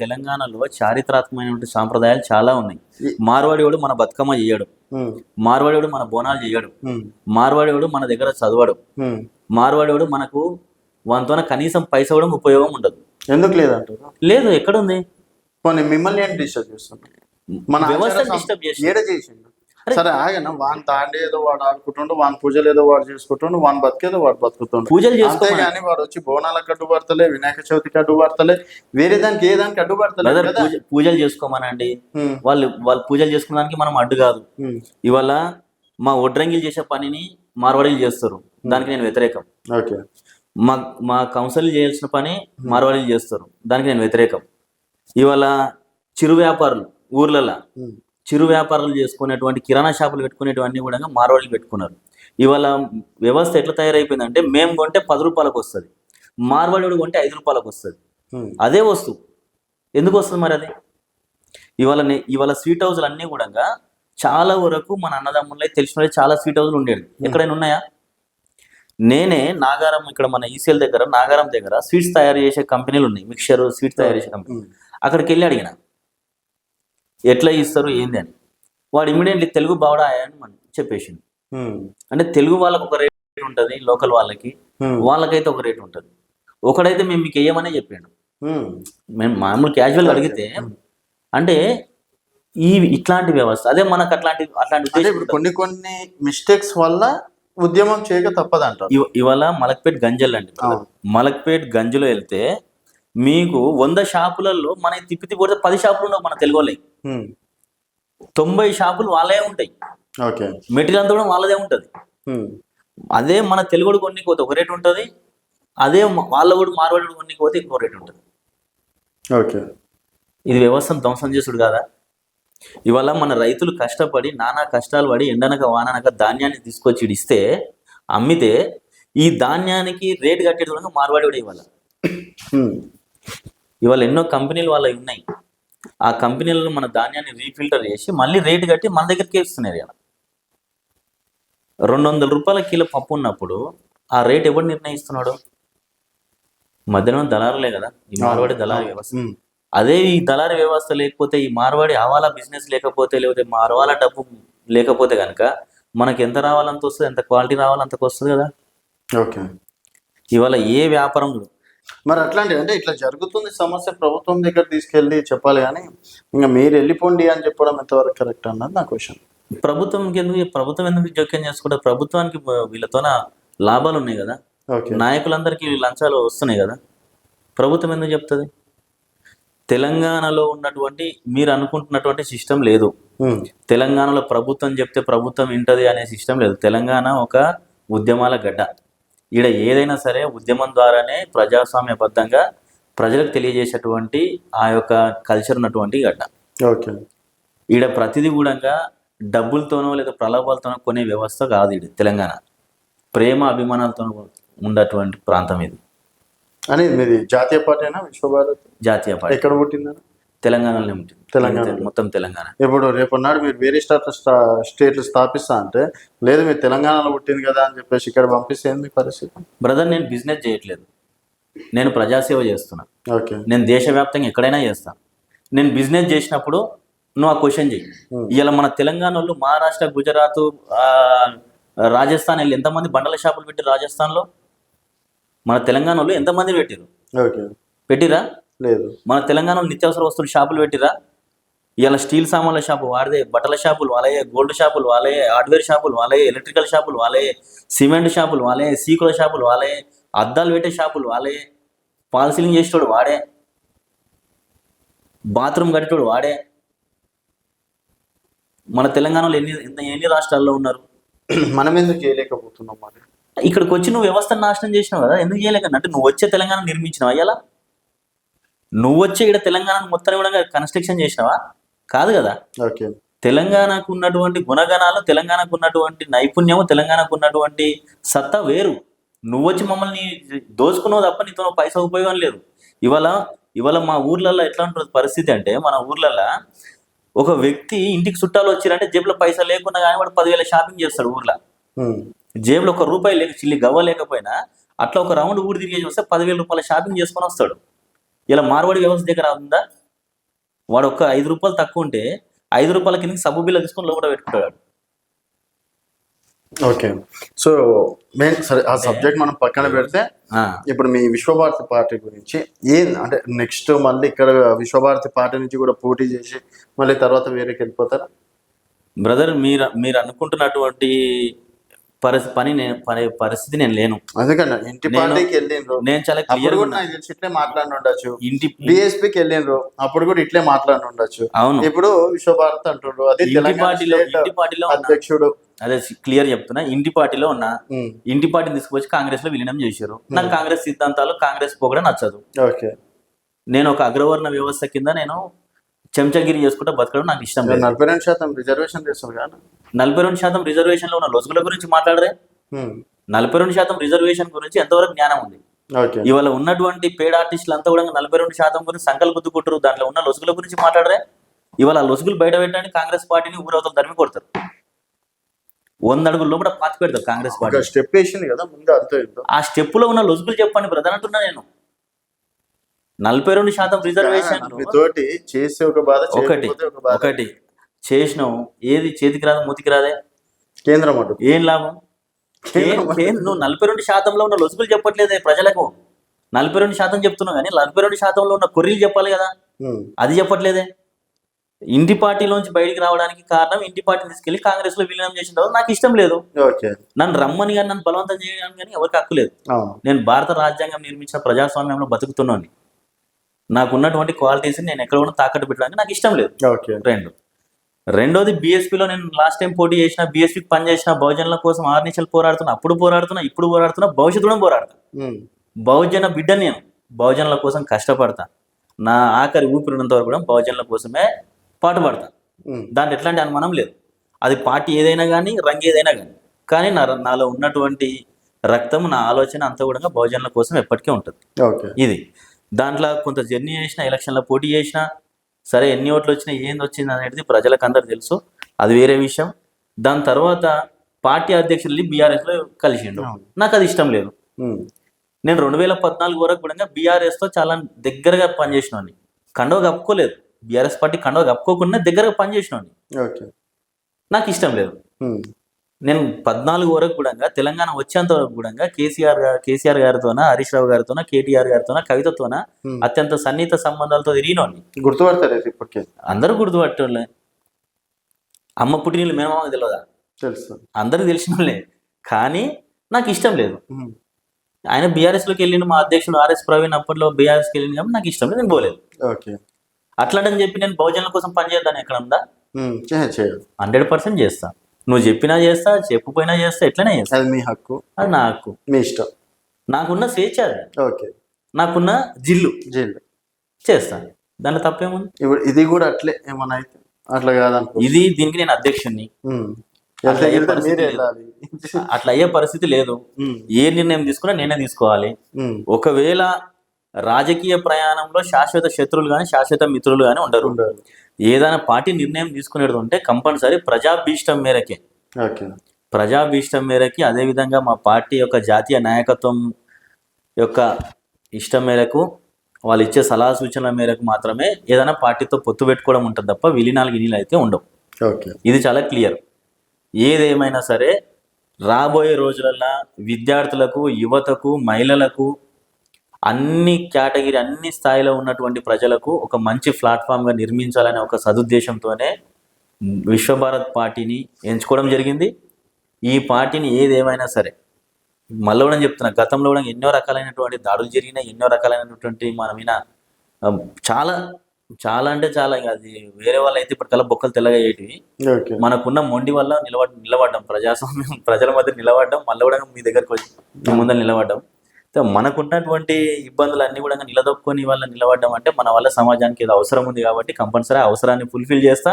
S2: తెలంగాణలో చారిత్రాత్మకమైనటువంటి సాంప్రదాయాలు చాలా ఉన్నాయి. మార్వాడివాడు మన బతుకమ్మ చేయడు, మార్వాడివాడు మన బోనాలు చేయడు, మార్వాడివాడు మన దగ్గర చదవడు, మార్వాడివాడు మనకు వానితోన కనీసం పైసా కూడా ఉపయోగం ఉండదు.
S1: ఎందుకు లేదంటారు?
S2: లేదు, ఎక్కడుంది?
S1: మిమ్మల్ని ఏం డిస్టర్బ్ చేస్తున్నాం? మన
S2: వ్యవస్థ డిస్టర్బ్
S1: చేసిండు. సరే ఆగన వాని తాండే ఏదో వాడు ఆడుకుంటుండు, వాని పూజలు ఏదో వాడు చేసుకుంటుండు, వాని బతికేదో వాడు బతుకుతుండు,
S2: పూజలు చేస్తే
S1: కానీ వాడు వచ్చి బోనాలకు అడ్డుపడతలే, వినాయక చవితికి అడ్డుపడతలే, వేరే దానికి ఏ దానికి అడ్డుపడతలే.
S2: పూజలు చేసుకోమనండి, వాళ్ళు పూజలు చేసుకున్నానికి మనం అడ్డు కాదు. ఇవాళ మా ఒడ్రంగిలు చేసే పనిని మార్వాడీలు చేస్తారు, దానికి నేను వ్యతిరేకం.
S1: ఓకే.
S2: మా కౌన్సిల్ చేయాల్సిన పని మార్వాడీలు చేస్తారు, దానికి నేను వ్యతిరేకం. ఇవాళ చిరు వ్యాపారులు ఊర్లలో చిరు వ్యాపారాలు చేసుకునేటువంటి కిరాణా షాపులు పెట్టుకునేటివన్నీ కూడా మార్వాడీలు పెట్టుకున్నారు. ఇవాళ వ్యవస్థ ఎట్లా తయారైపోయిందంటే మేము కొంటే 10 రూపాయలకు వస్తుంది, మార్వాడీడు కొంటే 5 రూపాయలకు వస్తుంది. అదే వస్తువు ఎందుకు వస్తుంది మరి? అది ఇవాళ స్వీట్ హౌస్లు అన్నీ కూడా చాలా వరకు మన అన్నదమ్ములే తెలిసిన చాలా స్వీట్ హౌస్లు ఉండేవి. ఎక్కడైనా ఉన్నాయా? నేనే నాగారం, ఇక్కడ మన ఈసీఎల్ దగ్గర నాగారం దగ్గర స్వీట్స్ తయారు చేసే కంపెనీలు ఉన్నాయి, మిక్చర్ స్వీట్స్ తయారు చేసే కంపెనీ. అక్కడికి వెళ్ళి అడిగిన ఎట్లా ఇస్తారు ఏంది అని. వాడు ఇమీడియట్లీ తెలుగు బావడా అని మనం చెప్పేసింది. అంటే తెలుగు వాళ్ళకి ఒక రేట్ ఉంటుంది, లోకల్ వాళ్ళకైతే ఒక రేట్ ఉంటుంది. ఒకడైతే మేము మీకు వేయమనే చెప్పాడు. మేము మామూలు క్యాజువల్ అడిగితే అంటే ఇట్లాంటి వ్యవస్థ అదే మనకు అట్లాంటి
S1: కొన్ని మిస్టేక్స్ వల్ల ఉద్యమం చేయక తప్పదంట.
S2: ఇవాళ మలక్పేట్ గంజలు అండి, మలక్పేట్ గంజలో వెళ్తే మీకు 100 షాపులలో మన తిప్పి కొడితే 10 షాపులు ఉండవు మన తెలుగు వాళ్ళకి. 90 షాపులు వాళ్ళే ఉంటాయి. మెటీరియల్ అంతా కూడా వాళ్ళదే ఉంటుంది. అదే మన తెలుగుడు కొన్ని పోతే ఒక రేటు ఉంటుంది, అదే వాళ్ళ కూడా మార్వాడి కొన్ని పోతే ఇంకో రేటు ఉంటుంది. ఇది వ్యవస్థను ధ్వంసం చేసుడు కాదా? ఇవాళ మన రైతులు కష్టపడి నానా కష్టాలు పడి ఎండనక వాననక ధాన్యాన్ని తీసుకొచ్చి ఇస్తే అమ్మితే ఈ ధాన్యానికి రేటు కట్టేది కూడా మార్వాడి కూడా ఇవాళ ఎన్నో కంపెనీలు వాళ్ళవి ఉన్నాయి. ఆ కంపెనీలలో మన ధాన్యాన్ని రీఫిల్టర్ చేసి మళ్ళీ రేటు కట్టి మన దగ్గరికి ఇస్తున్నారు. ఇలా 200 రూపాయల కిలో పప్పు ఉన్నప్పుడు ఆ రేట్ ఎవరు నిర్ణయిస్తున్నాడు? మధ్యలో దళారులే కదా, ఈ మార్వాడి దళారీ వ్యవస్థ. అదే ఈ దళారీ వ్యవస్థ లేకపోతే, ఈ మార్వాడి హవాలా బిజినెస్ లేకపోతే, లేకపోతే మార్వాలా డబ్బు లేకపోతే కనుక మనకి ఎంత రావాలంత వస్తుంది, ఎంత క్వాలిటీ రావాలంతకు వస్తుంది కదా. ఇవాళ ఏ వ్యాపారం
S1: మరి అట్లాంటివి అంటే ఇట్లా జరుగుతుంది సమస్య, ప్రభుత్వం దగ్గర తీసుకెళ్ళి చెప్పాలి, కానీ ఇంకా మీరు వెళ్ళిపోండి అని చెప్పడం ఎంతవరకు కరెక్ట్ అన్నది నా క్వశ్చన్.
S2: ప్రభుత్వం ఎందుకు జోక్యం చేసుకుంటే? ప్రభుత్వానికి వీళ్ళతోన లాభాలు ఉన్నాయి కదా, నాయకులందరికీ లంచాలు వస్తున్నాయి కదా, ప్రభుత్వం ఎందుకు చెప్తుంది? తెలంగాణలో ఉన్నటువంటి మీరు అనుకుంటున్నటువంటి సిస్టమ్ లేదు. తెలంగాణలో ప్రభుత్వం చెప్తే ప్రభుత్వం వింటది అనే సిస్టమ్ లేదు. తెలంగాణ ఒక ఉద్యమాల గడ్డ. ఈడ ఏదైనా సరే ఉద్యమం ద్వారానే ప్రజాస్వామ్యబద్ధంగా ప్రజలకు తెలియజేసేటువంటి ఆ యొక్క కల్చర్ ఉన్నటువంటి గడ్డ.
S1: ఓకే.
S2: ఈడ ప్రతిదీ కూడా డబ్బులతోనో లేదా ప్రలోభాలతోనో కొనే వ్యవస్థ కాదు ఇది తెలంగాణ. ప్రేమ అభిమానాలతో ఉన్నటువంటి ప్రాంతం ఇది.
S1: అని మీది జాతీయ పార్టీ అయినా విశ్వభారత్
S2: జాతీయ పార్టీ
S1: ఎక్కడ పుట్టిందని?
S2: తెలంగాణలోనే ఉంటుంది.
S1: తెలంగాణ
S2: మొత్తం తెలంగాణ.
S1: ఇప్పుడు రేపున్నాడు మీరు వేరే స్టేట్లు స్థాపిస్తా అంటే లేదు మీరు తెలంగాణలో పుట్టింది కదా అని చెప్పేసి ఇక్కడ పంపిస్తే ఏంది పరిస్థితి?
S2: బ్రదర్, నేను బిజినెస్ చేయట్లేదు, నేను ప్రజాసేవ చేస్తున్నా.
S1: ఓకే.
S2: నేను దేశవ్యాప్తంగా ఎక్కడైనా చేస్తాను. నేను బిజినెస్ చేసినప్పుడు నువ్వు ఆ క్వశ్చన్ చెయ్యి. ఇలా మన తెలంగాణ వాళ్ళు మహారాష్ట్ర, గుజరాత్, రాజస్థాన్ వెళ్ళి ఎంతమంది బండల షాపులు పెట్టారు? రాజస్థాన్లో మన తెలంగాణ వాళ్ళు ఎంతమంది పెట్టారు?
S1: ఓకే.
S2: పెట్టిరా?
S1: లేదు.
S2: మన తెలంగాణలో నిత్యావసర వస్తువులు షాపులు పెట్టిరా? ఇలా స్టీల్ సామాన్ల షాపు వాడిదే, బట్టల షాపులు వాళ్ళే, గోల్డ్ షాపులు వాళ్ళే, హార్డ్వేర్ షాపులు వాళ్ళే, ఎలక్ట్రికల్ షాపులు వాళ్ళే, సిమెంట్ షాపులు వాళ్ళే, సీకుల షాపులు వాళ్ళే, అద్దాలు పెట్టే షాపులు వాళ్ళే, ఫాల్ సీలింగ్ చేసేటోడు వాడే, బాత్రూమ్ కట్టేటోడు వాడే. మన తెలంగాణలో ఎన్ని రాష్ట్రాల్లో ఉన్నారు?
S1: మనం ఎందుకు చేయలేకపోతున్నాం? మరి
S2: ఇక్కడికి వచ్చి నువ్వు వ్యవస్థను నాశనం చేసినావు కదా, ఎందుకు చేయలేక? అంటే నువ్వు వచ్చే తెలంగాణ నిర్మించినావా? అయ్యాలా నువ్వు వచ్చే ఇక్కడ తెలంగాణను మొత్తం కూడా కన్స్ట్రక్షన్ చేసినావా? కాదు కదా.
S1: ఓకే.
S2: తెలంగాణకు ఉన్నటువంటి గుణగణాలు, తెలంగాణకు ఉన్నటువంటి నైపుణ్యము, తెలంగాణకు ఉన్నటువంటి సత్తా వేరు. నువ్వు వచ్చి మమ్మల్ని దోచుకున్నావు తప్ప నీతో పైసా ఉపయోగం లేదు. ఇవాళ మా ఊర్లలో ఎట్లా ఉంటుంది పరిస్థితి అంటే, మన ఊర్లలో ఒక వ్యక్తి ఇంటికి చుట్టాలు వచ్చారంటే జేబులో పైసా లేకున్నా కానీ వాడు 10,000 షాపింగ్ చేస్తాడు ఊర్లో. జేబులో ₹1 లేక చిల్లి గవ్వ లేకపోయినా అట్లా ఒక రౌండ్ ఊరు తిరిగేసి వస్తే ₹10,000 షాపింగ్ చేసుకొని వస్తాడు. ఇలా మార్వాడి వ్యవస్థ దగ్గర ఉందా? వాడు ఒక ₹5 తక్కువ ఉంటే ₹5 కింద సబ్బు బిల్ల తీసుకొని లోపల పెట్టుకుంటాడు.
S1: ఓకే. సో మెయిన్ సరే ఆ సబ్జెక్ట్ మనం పక్కన పెడితే ఇప్పుడు మీ విశ్వభారతి పార్టీ గురించి అంటే నెక్స్ట్ మళ్ళీ ఇక్కడ విశ్వభారతి పార్టీ నుంచి కూడా పోటీ చేసి మళ్ళీ తర్వాత వేరేకి వెళ్ళిపోతారా?
S2: బ్రదర్, మీరు అనుకుంటున్నటువంటి పరిస్థితి నేను లేను.
S1: అందుకన్నా ఇంటి పార్టీకి వెళ్ళిండ్రు,
S2: నేను చాలా క్లియర్
S1: ఇట్లే మాట్లాడి ఉండొచ్చు. బిఎస్పీకి వెళ్ళిండ్రు, అప్పుడు కూడా ఇట్లే మాట్లాడి ఉండొచ్చు.
S2: అవును.
S1: ఇప్పుడు విశ్వభారత్ అంటుండ్రు, అది
S2: ఇంటి పార్టీలో
S1: అధ్యక్షుడు.
S2: అదే క్లియర్ చెప్తున్నా. ఇంటి పార్టీలో ఉన్నా, ఇంటి పార్టీని తీసుకొచ్చి కాంగ్రెస్ లో విలీనం చేశారు. నాకు కాంగ్రెస్ సిద్ధాంతాలు, కాంగ్రెస్ పొగడ నచ్చదు.
S1: ఓకే.
S2: నేను ఒక అగ్రవర్ణ వ్యవస్థ కింద నేను చెంచగిరి చేసుకుంటా బతకడం నాకు ఇష్టం లేదు.
S1: 42% రిజర్వేషన్ చేస్తారు కదా.
S2: 42% రిజర్వేషన్ లో ఉన్న లొసుగుల గురించి మాట్లాడరే. 42% రిజర్వేషన్ గురించి ఎంతవరకు జ్ఞానం ఉంది? ఇవాళ ఉన్నటువంటి పేడ్ ఆర్టిస్టులు అంతా కూడా 42% గురించి సంకల్ గుద్దుకుంటారు. దాంట్లో ఉన్న లొసుగుల గురించి మాట్లాడరే. ఇవాళ ఆ లొసుగులు బయట పెట్టడానికి కాంగ్రెస్ పార్టీని ఊరవతలు తరిమి కొడతారు. 100 అడుగుల లోపల పాతి పెడతారు కాంగ్రెస్ పార్టీ.
S1: స్టెప్ వేసింది కదా ముందు, అంతే. ఆ
S2: స్టెప్ లో ఉన్న లొసుగులు చెప్పండి బ్రదర్ అంటున్నా నేను. 42% రిజర్వేషన్
S1: తోటి చేసే ఒక బాధ,
S2: ఒకటి చేసినావు, ఏది చేతికి రాదు మూతికి రాదే.
S1: కేంద్రం అటు
S2: ఏం లాభం? నువ్వు 42%లో ఉన్న లొసుగులు చెప్పట్లేదే ప్రజలకు. 42% చెప్తున్నావు కానీ 42%లో ఉన్న కొర్రీలు చెప్పాలి కదా, అది చెప్పట్లేదే. ఇంటి పార్టీలోంచి బయటికి రావడానికి కారణం, ఇంటి పార్టీని తీసుకెళ్లి కాంగ్రెస్ లో విలీనం చేసిన నాకు ఇష్టం లేదు. నన్ను రమ్మని కానీ నన్ను బలవంతం చేయడానికి కానీ ఎవరికి హక్కు లేదు. నేను భారత రాజ్యాంగం నిర్మించిన ప్రజాస్వామ్యంలో బతుకుతున్నాను. నాకున్నటువంటి క్వాలిటీస్ నేను ఎక్కడ కూడా తాకట్టు పెట్టడానికి నాకు ఇష్టం లేదు. రెండోది బీఎస్పీలో నేను లాస్ట్ టైం పోటీ చేసిన, బీఎస్పీకి పనిచేసిన, బహుజనుల కోసం 6 నిమిషాలు పోరాడుతున్నా, అప్పుడు పోరాడుతున్నా, ఇప్పుడు పోరాడుతున్నా, భవిష్యత్తు కూడా పోరాడుతా. బహుజన బిడ్డ నేను, బహుజనుల కోసం కష్టపడతా. నా ఆఖరి ఊపిరినంత వరకు కూడా బహుజనుల కోసమే పాటుపడతా. దాంట్లో ఎట్లాంటి అనుమానం లేదు. అది పార్టీ ఏదైనా కానీ, రంగు ఏదైనా కానీ నాలో ఉన్నటువంటి రక్తం, నా ఆలోచన అంతా కూడా బహుజనుల కోసం ఎప్పటికీ ఉంటుంది. ఇది దాంట్లో కొంత జర్నీ చేసిన, ఎలక్షన్లో పోటీ చేసిన, సరే ఎన్ని ఓట్లు వచ్చినాయి, ఏంది వచ్చింది అనేది ప్రజలకు అందరు తెలుసు, అది వేరే విషయం. దాని తర్వాత పార్టీ అధ్యక్షులు బీఆర్ఎస్లో కలిసిండు, నాకు అది ఇష్టం లేదు. నేను 2014 వరకు కూడా బీఆర్ఎస్తో చాలా దగ్గరగా పనిచేసినోని, కండవ కప్పుకోలేదు. బీఆర్ఎస్ పార్టీ కండవ కప్పుకోకుండా దగ్గరగా పనిచేసినోని, నాకు ఇష్టం లేదు. నేను 14 వరకు కూడా, తెలంగాణ వచ్చేంత వరకు కూడా కేసీఆర్ గారితోన, హరీష్ రావు గారితోన, కేటీఆర్ గారితోన, కవితతోన అత్యంత సన్నిహిత సంబంధాలతో తిరిగినోని.
S1: గుర్తుపడతారు
S2: అందరూ గుర్తుపట్టలే. అమ్మ పుట్టినీళ్ళు మేనమామకు తెలియదా?
S1: తెలుసు,
S2: అందరికి తెలిసిన వాళ్ళే. కానీ నాకు ఇష్టం లేదు. ఆయన బీఆర్ఎస్లోకి వెళ్ళిండు, మా అధ్యక్షుడు ఆర్ఎస్ ప్రవీణ్ అప్పట్లో బీఆర్ఎస్కి వెళ్ళింది కాబట్టి నాకు ఇష్టం లేదు, నేను పోలేదు. అట్లాంటని చెప్పి నేను బహుజనుల కోసం పనిచేద్దాను ఎక్కడ ఉందా? 100% చేస్తా. నువ్వు చెప్పినా చేస్తా, చెప్పిపోయినా చేస్తా, ఎట్లనే చేస్తా.
S1: అది మీ హక్కు,
S2: అది నా హక్కు,
S1: మీ ఇష్టం.
S2: నాకున్న స్వేచ్ఛ. నాకున్న జిల్లు
S1: జైలు
S2: చేస్తాను, దాంట్లో తప్పేముంది?
S1: ఇప్పుడు ఇది కూడా అట్లే ఏమన్నా అయితే అట్లా కాదనుకో.
S2: దీనికి నేను అధ్యక్షుడిని,
S1: వెళ్తే
S2: అట్లా అయ్యే
S1: వెళ్తే
S2: పరిస్థితి
S1: మీరే
S2: లేదు.
S1: వెళ్ళాలి.
S2: అట్లా అయ్యే పరిస్థితి లేదు. ఏ నిర్ణయం తీసుకున్నా నేనే తీసుకోవాలి.
S1: ఉమ్.
S2: ఒకవేళ రాజకీయ ప్రయాణంలో శాశ్వత శత్రువులు కానీ శాశ్వత మిత్రులు కానీ ఉండరు.
S1: ఉండరు.
S2: ఏదైనా పార్టీ నిర్ణయం తీసుకునేది ఉంటే కంపల్సరీ ప్రజాభీష్టం మేరకే,
S1: ఓకే.
S2: ప్రజాభీష్టం మేరకి, అదేవిధంగా మా పార్టీ యొక్క జాతీయ నాయకత్వం యొక్క ఇష్టం మేరకు, వాళ్ళు ఇచ్చే సలహా సూచనల మేరకు మాత్రమే ఏదైనా పార్టీతో పొత్తు పెట్టుకోవడం ఉంటుంది తప్ప విలీనాలు అయితే ఉండవు.
S1: ఓకే.
S2: ఇది చాలా క్లియర్. ఏదేమైనా సరే రాబోయే రోజులలో విద్యార్థులకు, యువతకు, మహిళలకు, అన్ని కేటగిరీ, అన్ని స్థాయిలో ఉన్నటువంటి ప్రజలకు ఒక మంచి ప్లాట్ఫామ్గా నిర్మించాలనే ఒక సదుద్దేశంతోనే విశ్వభారత్ పార్టీని ఎంచుకోవడం జరిగింది. ఈ పార్టీని ఏదేమైనా సరే, మళ్ళీ కూడా చెప్తున్నా, గతంలో కూడా ఎన్నో రకాలైనటువంటి దాడులు జరిగినాయి, ఎన్నో రకాలైనటువంటి మన మీద చాలా చాలా అంటే చాలా, ఇంకా అది వేరే వాళ్ళు అయితే ఇప్పటికల్లా బొక్కలు తెల్లగా అయ్యేటివి.
S1: ఓకే.
S2: మనకున్న మొండి వల్ల నిలబడ్డం, ప్రజాస్వామ్యం ప్రజల మధ్య నిలబడ్డం, మళ్ళీ కూడా మీ దగ్గరకు వచ్చి మీ ముందర నిలబడ్డం. మనకున్నటువంటి ఇబ్బందులు అన్ని కూడా నిలదొక్కుని వల్ల నిలబడ్డం అంటే మన వల్ల సమాజానికి ఏదో అవసరం ఉంది కాబట్టి కంపల్సరీ అవసరాన్ని ఫుల్ఫిల్ చేస్తా.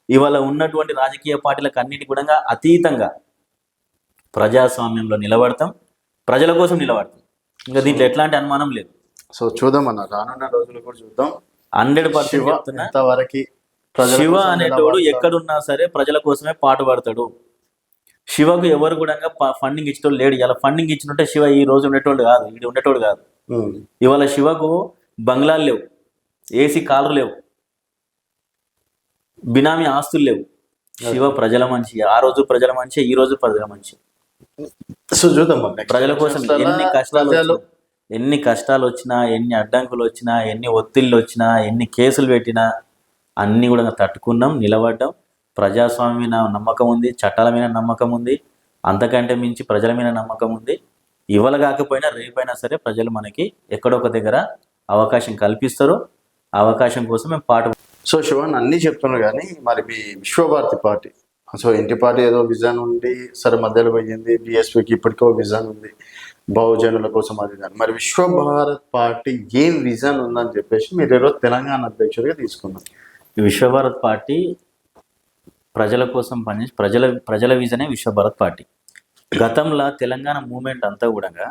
S2: ఇవాళ ఉన్నటువంటి రాజకీయ పార్టీలకు అన్నిటి కూడా అతీతంగా ప్రజాస్వామ్యంలో నిలబడతాం, ప్రజల కోసం నిలబడతాం. ఇంకా దీంట్లో ఎట్లాంటి అనుమానం లేదు.
S1: సో చూద్దాం అన్న, రానున్న రోజులు కూడా చూద్దాం.
S2: 100% చెప్తున్నా. శివ అనేటోడు ఎక్కడున్నా సరే ప్రజల కోసమే పాటుపడతాడు. శివకు ఎవరు కూడా ఫండింగ్ ఇచ్చేటోళ్ళు లేడు. ఇలా ఫండింగ్ ఇచ్చినట్టే శివ ఈ రోజు ఉండేటోడు కాదు, ఇది ఉండేటోడు కాదు. ఇవాళ శివకు బంగ్లాలు లేవు, ఏసీ కాలర్ లేవు, బినామీ ఆస్తులు లేవు. శివ ప్రజల మనిషి, ఆ రోజు ప్రజల మనిషి, ఈ రోజు ప్రజల మనిషి.
S1: సో చూద్దాం
S2: ప్రజల కోసం ఎన్ని కష్టాలు వచ్చినా, ఎన్ని అడ్డంకులు వచ్చినా, ఎన్ని ఒత్తిళ్ళు వచ్చినా, ఎన్ని కేసులు పెట్టినా అన్నీ కూడా తట్టుకున్నాం, నిలబడ్డాం. ప్రజాస్వామ్యం మీద నమ్మకం ఉంది, చట్టాల మీద నమ్మకం ఉంది, అంతకంటే మించి ప్రజల మీద నమ్మకం ఉంది. ఇవాళ కాకపోయినా రేపైనా సరే ప్రజలు మనకి ఎక్కడో ఒక దగ్గర అవకాశం కల్పిస్తారు. అవకాశం కోసం మేము పాటు.
S1: సో శివన్ అన్నీ చెప్తున్నారు కానీ మరి మీ విశ్వభారతి పార్టీ, సో ఇంటి పార్టీ ఏదో విజన్ ఉంది, సరే మధ్యలో పోయింది. బీఎస్పీకి ఇప్పటికో విజన్ ఉంది బహుజనుల కోసం, అది కానీ మరి విశ్వభారత్ పార్టీ ఏం విజన్ ఉందని చెప్పేసి మీరు ఈరోజు తెలంగాణ అధ్యక్షుడిగా తీసుకున్నారు.
S2: విశ్వభారత్ పార్టీ ప్రజల కోసం పనిచేసి ప్రజల విజనే విశ్వభారత్ పార్టీ. గతంలో తెలంగాణ మూవ్మెంట్ అంతా కూడా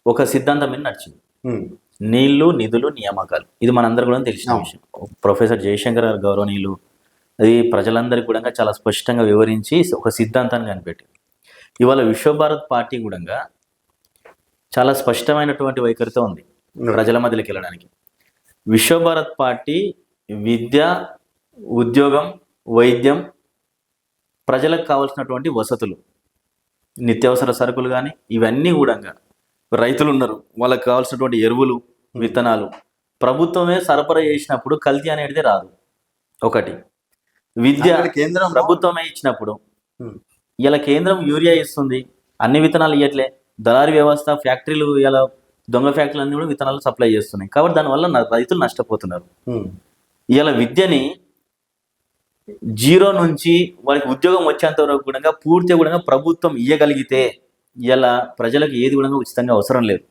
S2: ఒక సిద్ధాంతం మీద నడిచింది. నీళ్లు, నిధులు, నియామకాలు. ఇది మనందరూ కూడా తెలిసిన విషయం. ప్రొఫెసర్ జయశంకర్ గారు గౌరవనీయులు అది ప్రజలందరికీ కూడా చాలా స్పష్టంగా వివరించి ఒక సిద్ధాంతాన్ని కనిపెట్టారు. ఇవాళ విశ్వభారత్ పార్టీ కూడా చాలా స్పష్టమైనటువంటి వైఖరితో ఉంది ప్రజల మధ్యలోకి వెళ్ళడానికి. విశ్వభారత్ పార్టీ విద్య, ఉద్యోగం, వైద్యం, ప్రజలకు కావాల్సినటువంటి వసతులు, నిత్యావసర సరుకులు కానీ ఇవన్నీ కూడా, రైతులు ఉన్నారు వాళ్ళకి కావాల్సినటువంటి ఎరువులు, విత్తనాలు ప్రభుత్వమే సరఫరా చేసినప్పుడు కల్తీ అనేది రాదు. ఒకటి. విద్య
S1: కేంద్రం
S2: ప్రభుత్వమే ఇచ్చినప్పుడు, ఇలా కేంద్రం యూరియా ఇస్తుంది, అన్ని విత్తనాలు ఇవ్వట్లే. దళారీ వ్యవస్థ, ఫ్యాక్టరీలు, ఇలా దొంగ ఫ్యాక్టరీలు అన్ని కూడా విత్తనాలు సప్లై చేస్తున్నాయి. కాబట్టి దానివల్ల రైతులు నష్టపోతున్నారు. ఇలా విద్యని 0 నుంచి వారికి ఉద్యోగం వచ్చేంత వరకు కూడా పూర్తిగా కూడా ప్రభుత్వం ఇవ్వగలిగితే ఇలా ప్రజలకు ఏది కూడా ఉచితంగా అవసరం లేదు.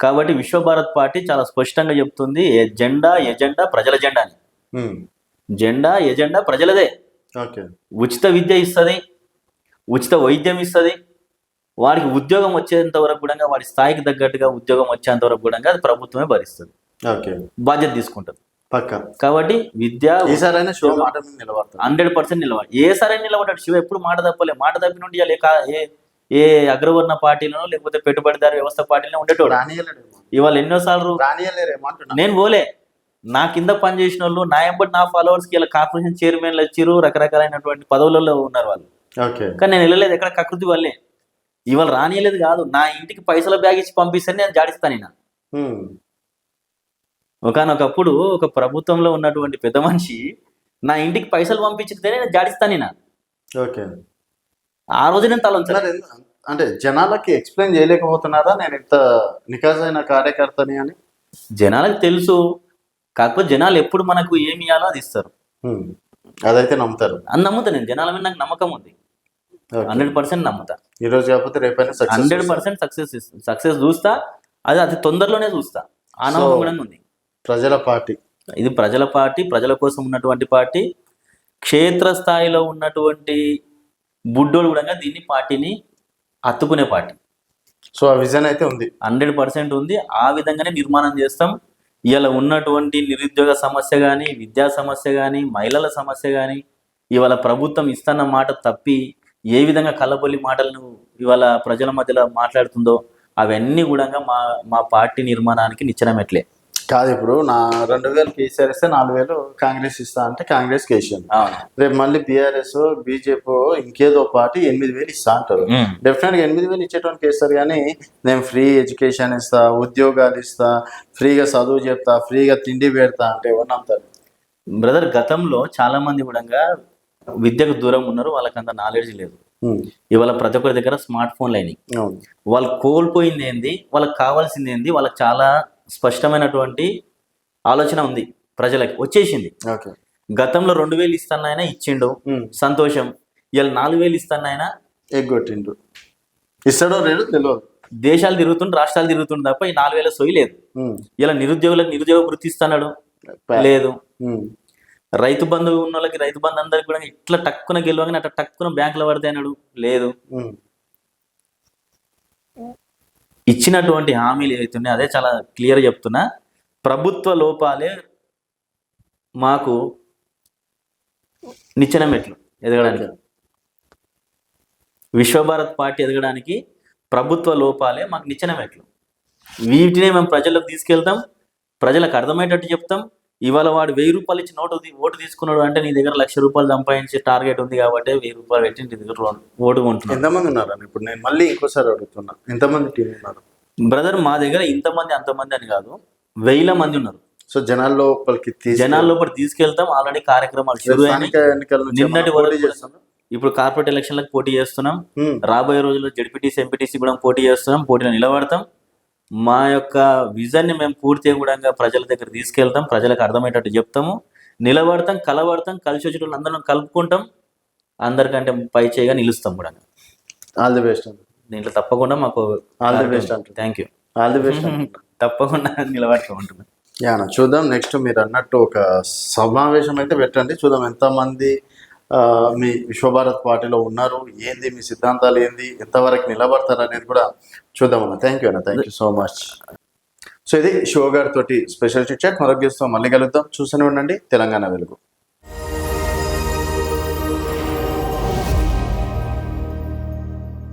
S2: కాబట్టి విశ్వభారత్ పార్టీ చాలా స్పష్టంగా చెప్తుంది, ఎజెండా ప్రజల జెండా అని. ఎజెండా ప్రజలదే. ఉచిత విద్య ఇస్తుంది, ఉచిత వైద్యం ఇస్తుంది, వారికి ఉద్యోగం వచ్చేంత వరకు కూడా వాడి స్థాయికి తగ్గట్టుగా ఉద్యోగం వచ్చేంత వరకు కూడా అది ప్రభుత్వమే భరిస్తుంది, బాధ్యత తీసుకుంటుంది. కాబట్టి విద్య 100% నిలబడి ఏ సరైన నిలబడ్డాడు. శివ ఎప్పుడు మాట తప్పలే. మాట తప్పినుండి ఏ అగ్రవర్ణ పార్టీలను లేకపోతే పెట్టుబడిదారు వ్యవస్థ పార్టీలో ఉండేటోడు. ఇవాళ ఎన్నోసార్లు నేను పోలే, నా కింద పనిచేసిన వాళ్ళు, నా ఎంబటి నా ఫాలోవర్స్కి ఇలా కార్పొరేషన్ చైర్మన్లు వచ్చారు, రకరకాలైనటువంటి పదవులలో ఉన్నారు వాళ్ళు. కానీ నేను వెళ్ళలేదు ఎక్కడ కకృతి వల్లే. ఇవాళ రానియలేదు కాదు, నా ఇంటికి పైసల బ్యాగ్ ఇచ్చి పంపిస్తే నేను జాడిస్తాను. ఈయన ఒకనొకప్పుడు ఒక ప్రభుత్వంలో ఉన్నటువంటి పెద్ద మనిషి నా ఇంటికి పైసలు పంపించితే నేను జాడిస్తాను. ఈయన ఆ రోజు నేను తల
S1: అంటే జనాలకి ఎక్స్ప్లెయిన్ చేయలేకపోతున్నారా నేను ఇంత నికాజైన కార్యకర్తని అని?
S2: జనాలకు తెలుసు, కాకపోతే జనాలు ఎప్పుడు మనకు ఏమి ఇవ్వాలో అది ఇస్తారు.
S1: అదైతే నమ్ముతారు.
S2: అని నమ్ముతా నేను. జనాల మీద నాకు నమ్మకం ఉంది. 100% నమ్ముతా.
S1: ఈ రోజు కాకపోతే రేపైనా
S2: 100% సక్సెస్ చూస్తా. అది అతి తొందరలోనే చూస్తా. ఆ నమ్మకం కూడా ఉంది.
S1: ప్రజల పార్టీ,
S2: ఇది ప్రజల పార్టీ, ప్రజల కోసం ఉన్నటువంటి పార్టీ. క్షేత్రస్థాయిలో ఉన్నటువంటి బుడ్డోళ్ళు కూడా దీన్ని పార్టీని హత్తుకునే పార్టీ.
S1: సో ఆ విజన్ అయితే ఉంది.
S2: 100% ఉంది. ఆ విధంగానే నిర్మాణం చేస్తాం. ఇవాళ ఉన్నటువంటి నిరుద్యోగ సమస్య కానీ, విద్యా సమస్య కానీ, మహిళల సమస్య కానీ, ఇవాళ ప్రభుత్వం ఇస్తున్న మాట తప్పి ఏ విధంగా కల్లబొల్లి మాటలను ఇవాళ ప్రజల మధ్యలో మాట్లాడుతుందో అవన్నీ కూడా మా పార్టీ నిర్మాణానికి నిచ్చెనమెట్లే.
S1: కాదు, ఇప్పుడు నా 2000 కేసీఆర్ ఇస్తే 4000 కాంగ్రెస్ ఇస్తా అంటే కాంగ్రెస్ కేసీఆర్, రేపు మళ్ళీ బీఆర్ఎస్ బీజేపీ ఇంకేదో పార్టీ 8000 ఇస్తా అంటారు. డెఫినెట్గా 8000 ఇచ్చేటువంటి కేసీఆర్, కానీ నేను ఫ్రీ ఎడ్యుకేషన్ ఇస్తా, ఉద్యోగాలు ఇస్తా, ఫ్రీగా చదువు చెప్తా, ఫ్రీగా తిండి పెడతా అంటే ఎవరు నమ్ముతారు?
S2: బ్రదర్, గతంలో చాలా మంది కూడా విద్యకు దూరం ఉన్నారు, వాళ్ళకి అంత నాలెడ్జ్ లేదు. ఇవాళ ప్రతి ఒక్కరి దగ్గర స్మార్ట్ ఫోన్లు అయినాయి. వాళ్ళు కోల్పోయింది ఏంది, వాళ్ళకి కావాల్సింది ఏంది, వాళ్ళకి చాలా స్పష్టమైనటువంటి ఆలోచన ఉంది, ప్రజలకి వచ్చేసింది. గతంలో 2000 ఇస్తానైనా ఇచ్చిండు, సంతోషం. ఇవాళ 4000 ఇస్తానైనా
S1: ఎగ్గొట్టిండు, ఇస్తాడో లేదో తెలియదు.
S2: దేశాలు తిరుగుతుండు, రాష్ట్రాలు తిరుగుతుండు తప్ప ఈ 4000 సొయ్యి లేదు. ఇలా నిరుద్యోగులకు నిరుద్యోగ వృత్తి ఇస్తున్నాడు, లేదు. రైతు బంధు ఉన్న వాళ్ళకి రైతు బంధు అందరికి కూడా ఇట్లా టక్కున గెలవగానే అట్లా టక్కున బ్యాంకులో పడితే అన్నాడు, లేదు. ఇచ్చినటువంటి హామీలు ఏవైతున్నాయి అదే చాలా క్లియర్ చెప్తున్నా. ప్రభుత్వ లోపాలే మాకు నిచ్చెనమెట్లు ఎదగడానికి, విశ్వభారత్ పార్టీ ఎదగడానికి ప్రభుత్వ లోపాలే మాకు నిచ్చెనమెట్లు. వీటినే మేము ప్రజలకు తీసుకెళ్తాం, ప్రజలకు అర్థమయ్యేటట్టు చెప్తాం. ఇవాళ వాడు 1000 రూపాయలు ఇచ్చి ఓటు తీసుకున్నాడు అంటే నీ దగ్గర 1,00,000 రూపాయలు సంపాదించే టార్గెట్ ఉంది కాబట్టి 1000 రూపాయలు పెట్టి నీ దగ్గర ఓటు కొంటున్నాడు.
S1: ఎంతమంది ఉన్నారు? ఇప్పుడు నేను మళ్ళీ ఇంకోసారి అడుగుతున్నా, ఎంతమంది టీం ఉన్నారు?
S2: బ్రదర్, మా దగ్గర ఇంతమంది అంతమంది అని కాదు, 1000 మంది ఉన్నారు.
S1: సో జనాల లోపలికి
S2: తీసుకెళ్తాం. ఆల్రెడీ కార్యక్రమాలు నిన్నటి వరకు చేస్తున్నాం. ఇప్పుడు కార్పొరేట్ ఎలక్షన్లకు పోటీ చేస్తున్నాం. రాబోయే రోజుల్లో జెడ్పీటీసీ ఎంపీటీసీ కూడా పోటీ చేస్తున్నాం, పోటీలో నిలబడతాం. మా యొక్క విజన్ని మేము పూర్తిగా కూడా ప్రజల దగ్గర తీసుకెళ్తాం, ప్రజలకు అర్థమయ్యేటట్టు చెప్తాము, నిలబడతాం, కలబడతాం, కలిసి వచ్చేటప్పుడు అందరం కలుపుకుంటాం, అందరికంటే పై చేయగా నిలుస్తాం కూడా.
S1: All the best.
S2: దీంట్లో తప్పకుండా మాకు
S1: all the best.
S2: Thank you.
S1: All the best.
S2: తప్పకుండా నిలబడుకుంటున్నాం.
S1: చూద్దాం. నెక్స్ట్ మీరు అన్నట్టు ఒక సమావేశం అయితే పెట్టండి, చూద్దాం ఎంతమంది మీ విశ్వభారత్ పార్టీలో ఉన్నారు, ఏంది మీ సిద్ధాంతాలు ఏంది, ఎంతవరకు నిలబడతారు అనేది కూడా చూద్దాం అన్న. థ్యాంక్ యూ అన్న, thank you so much. So ఇది శివ గారితో స్పెషల్ చిట్ చాట్. మరొక గెస్ట్తో మళ్ళీ కలుద్దాం. చూస్తూనే ఉండండి తెలంగాణ వెలుగు.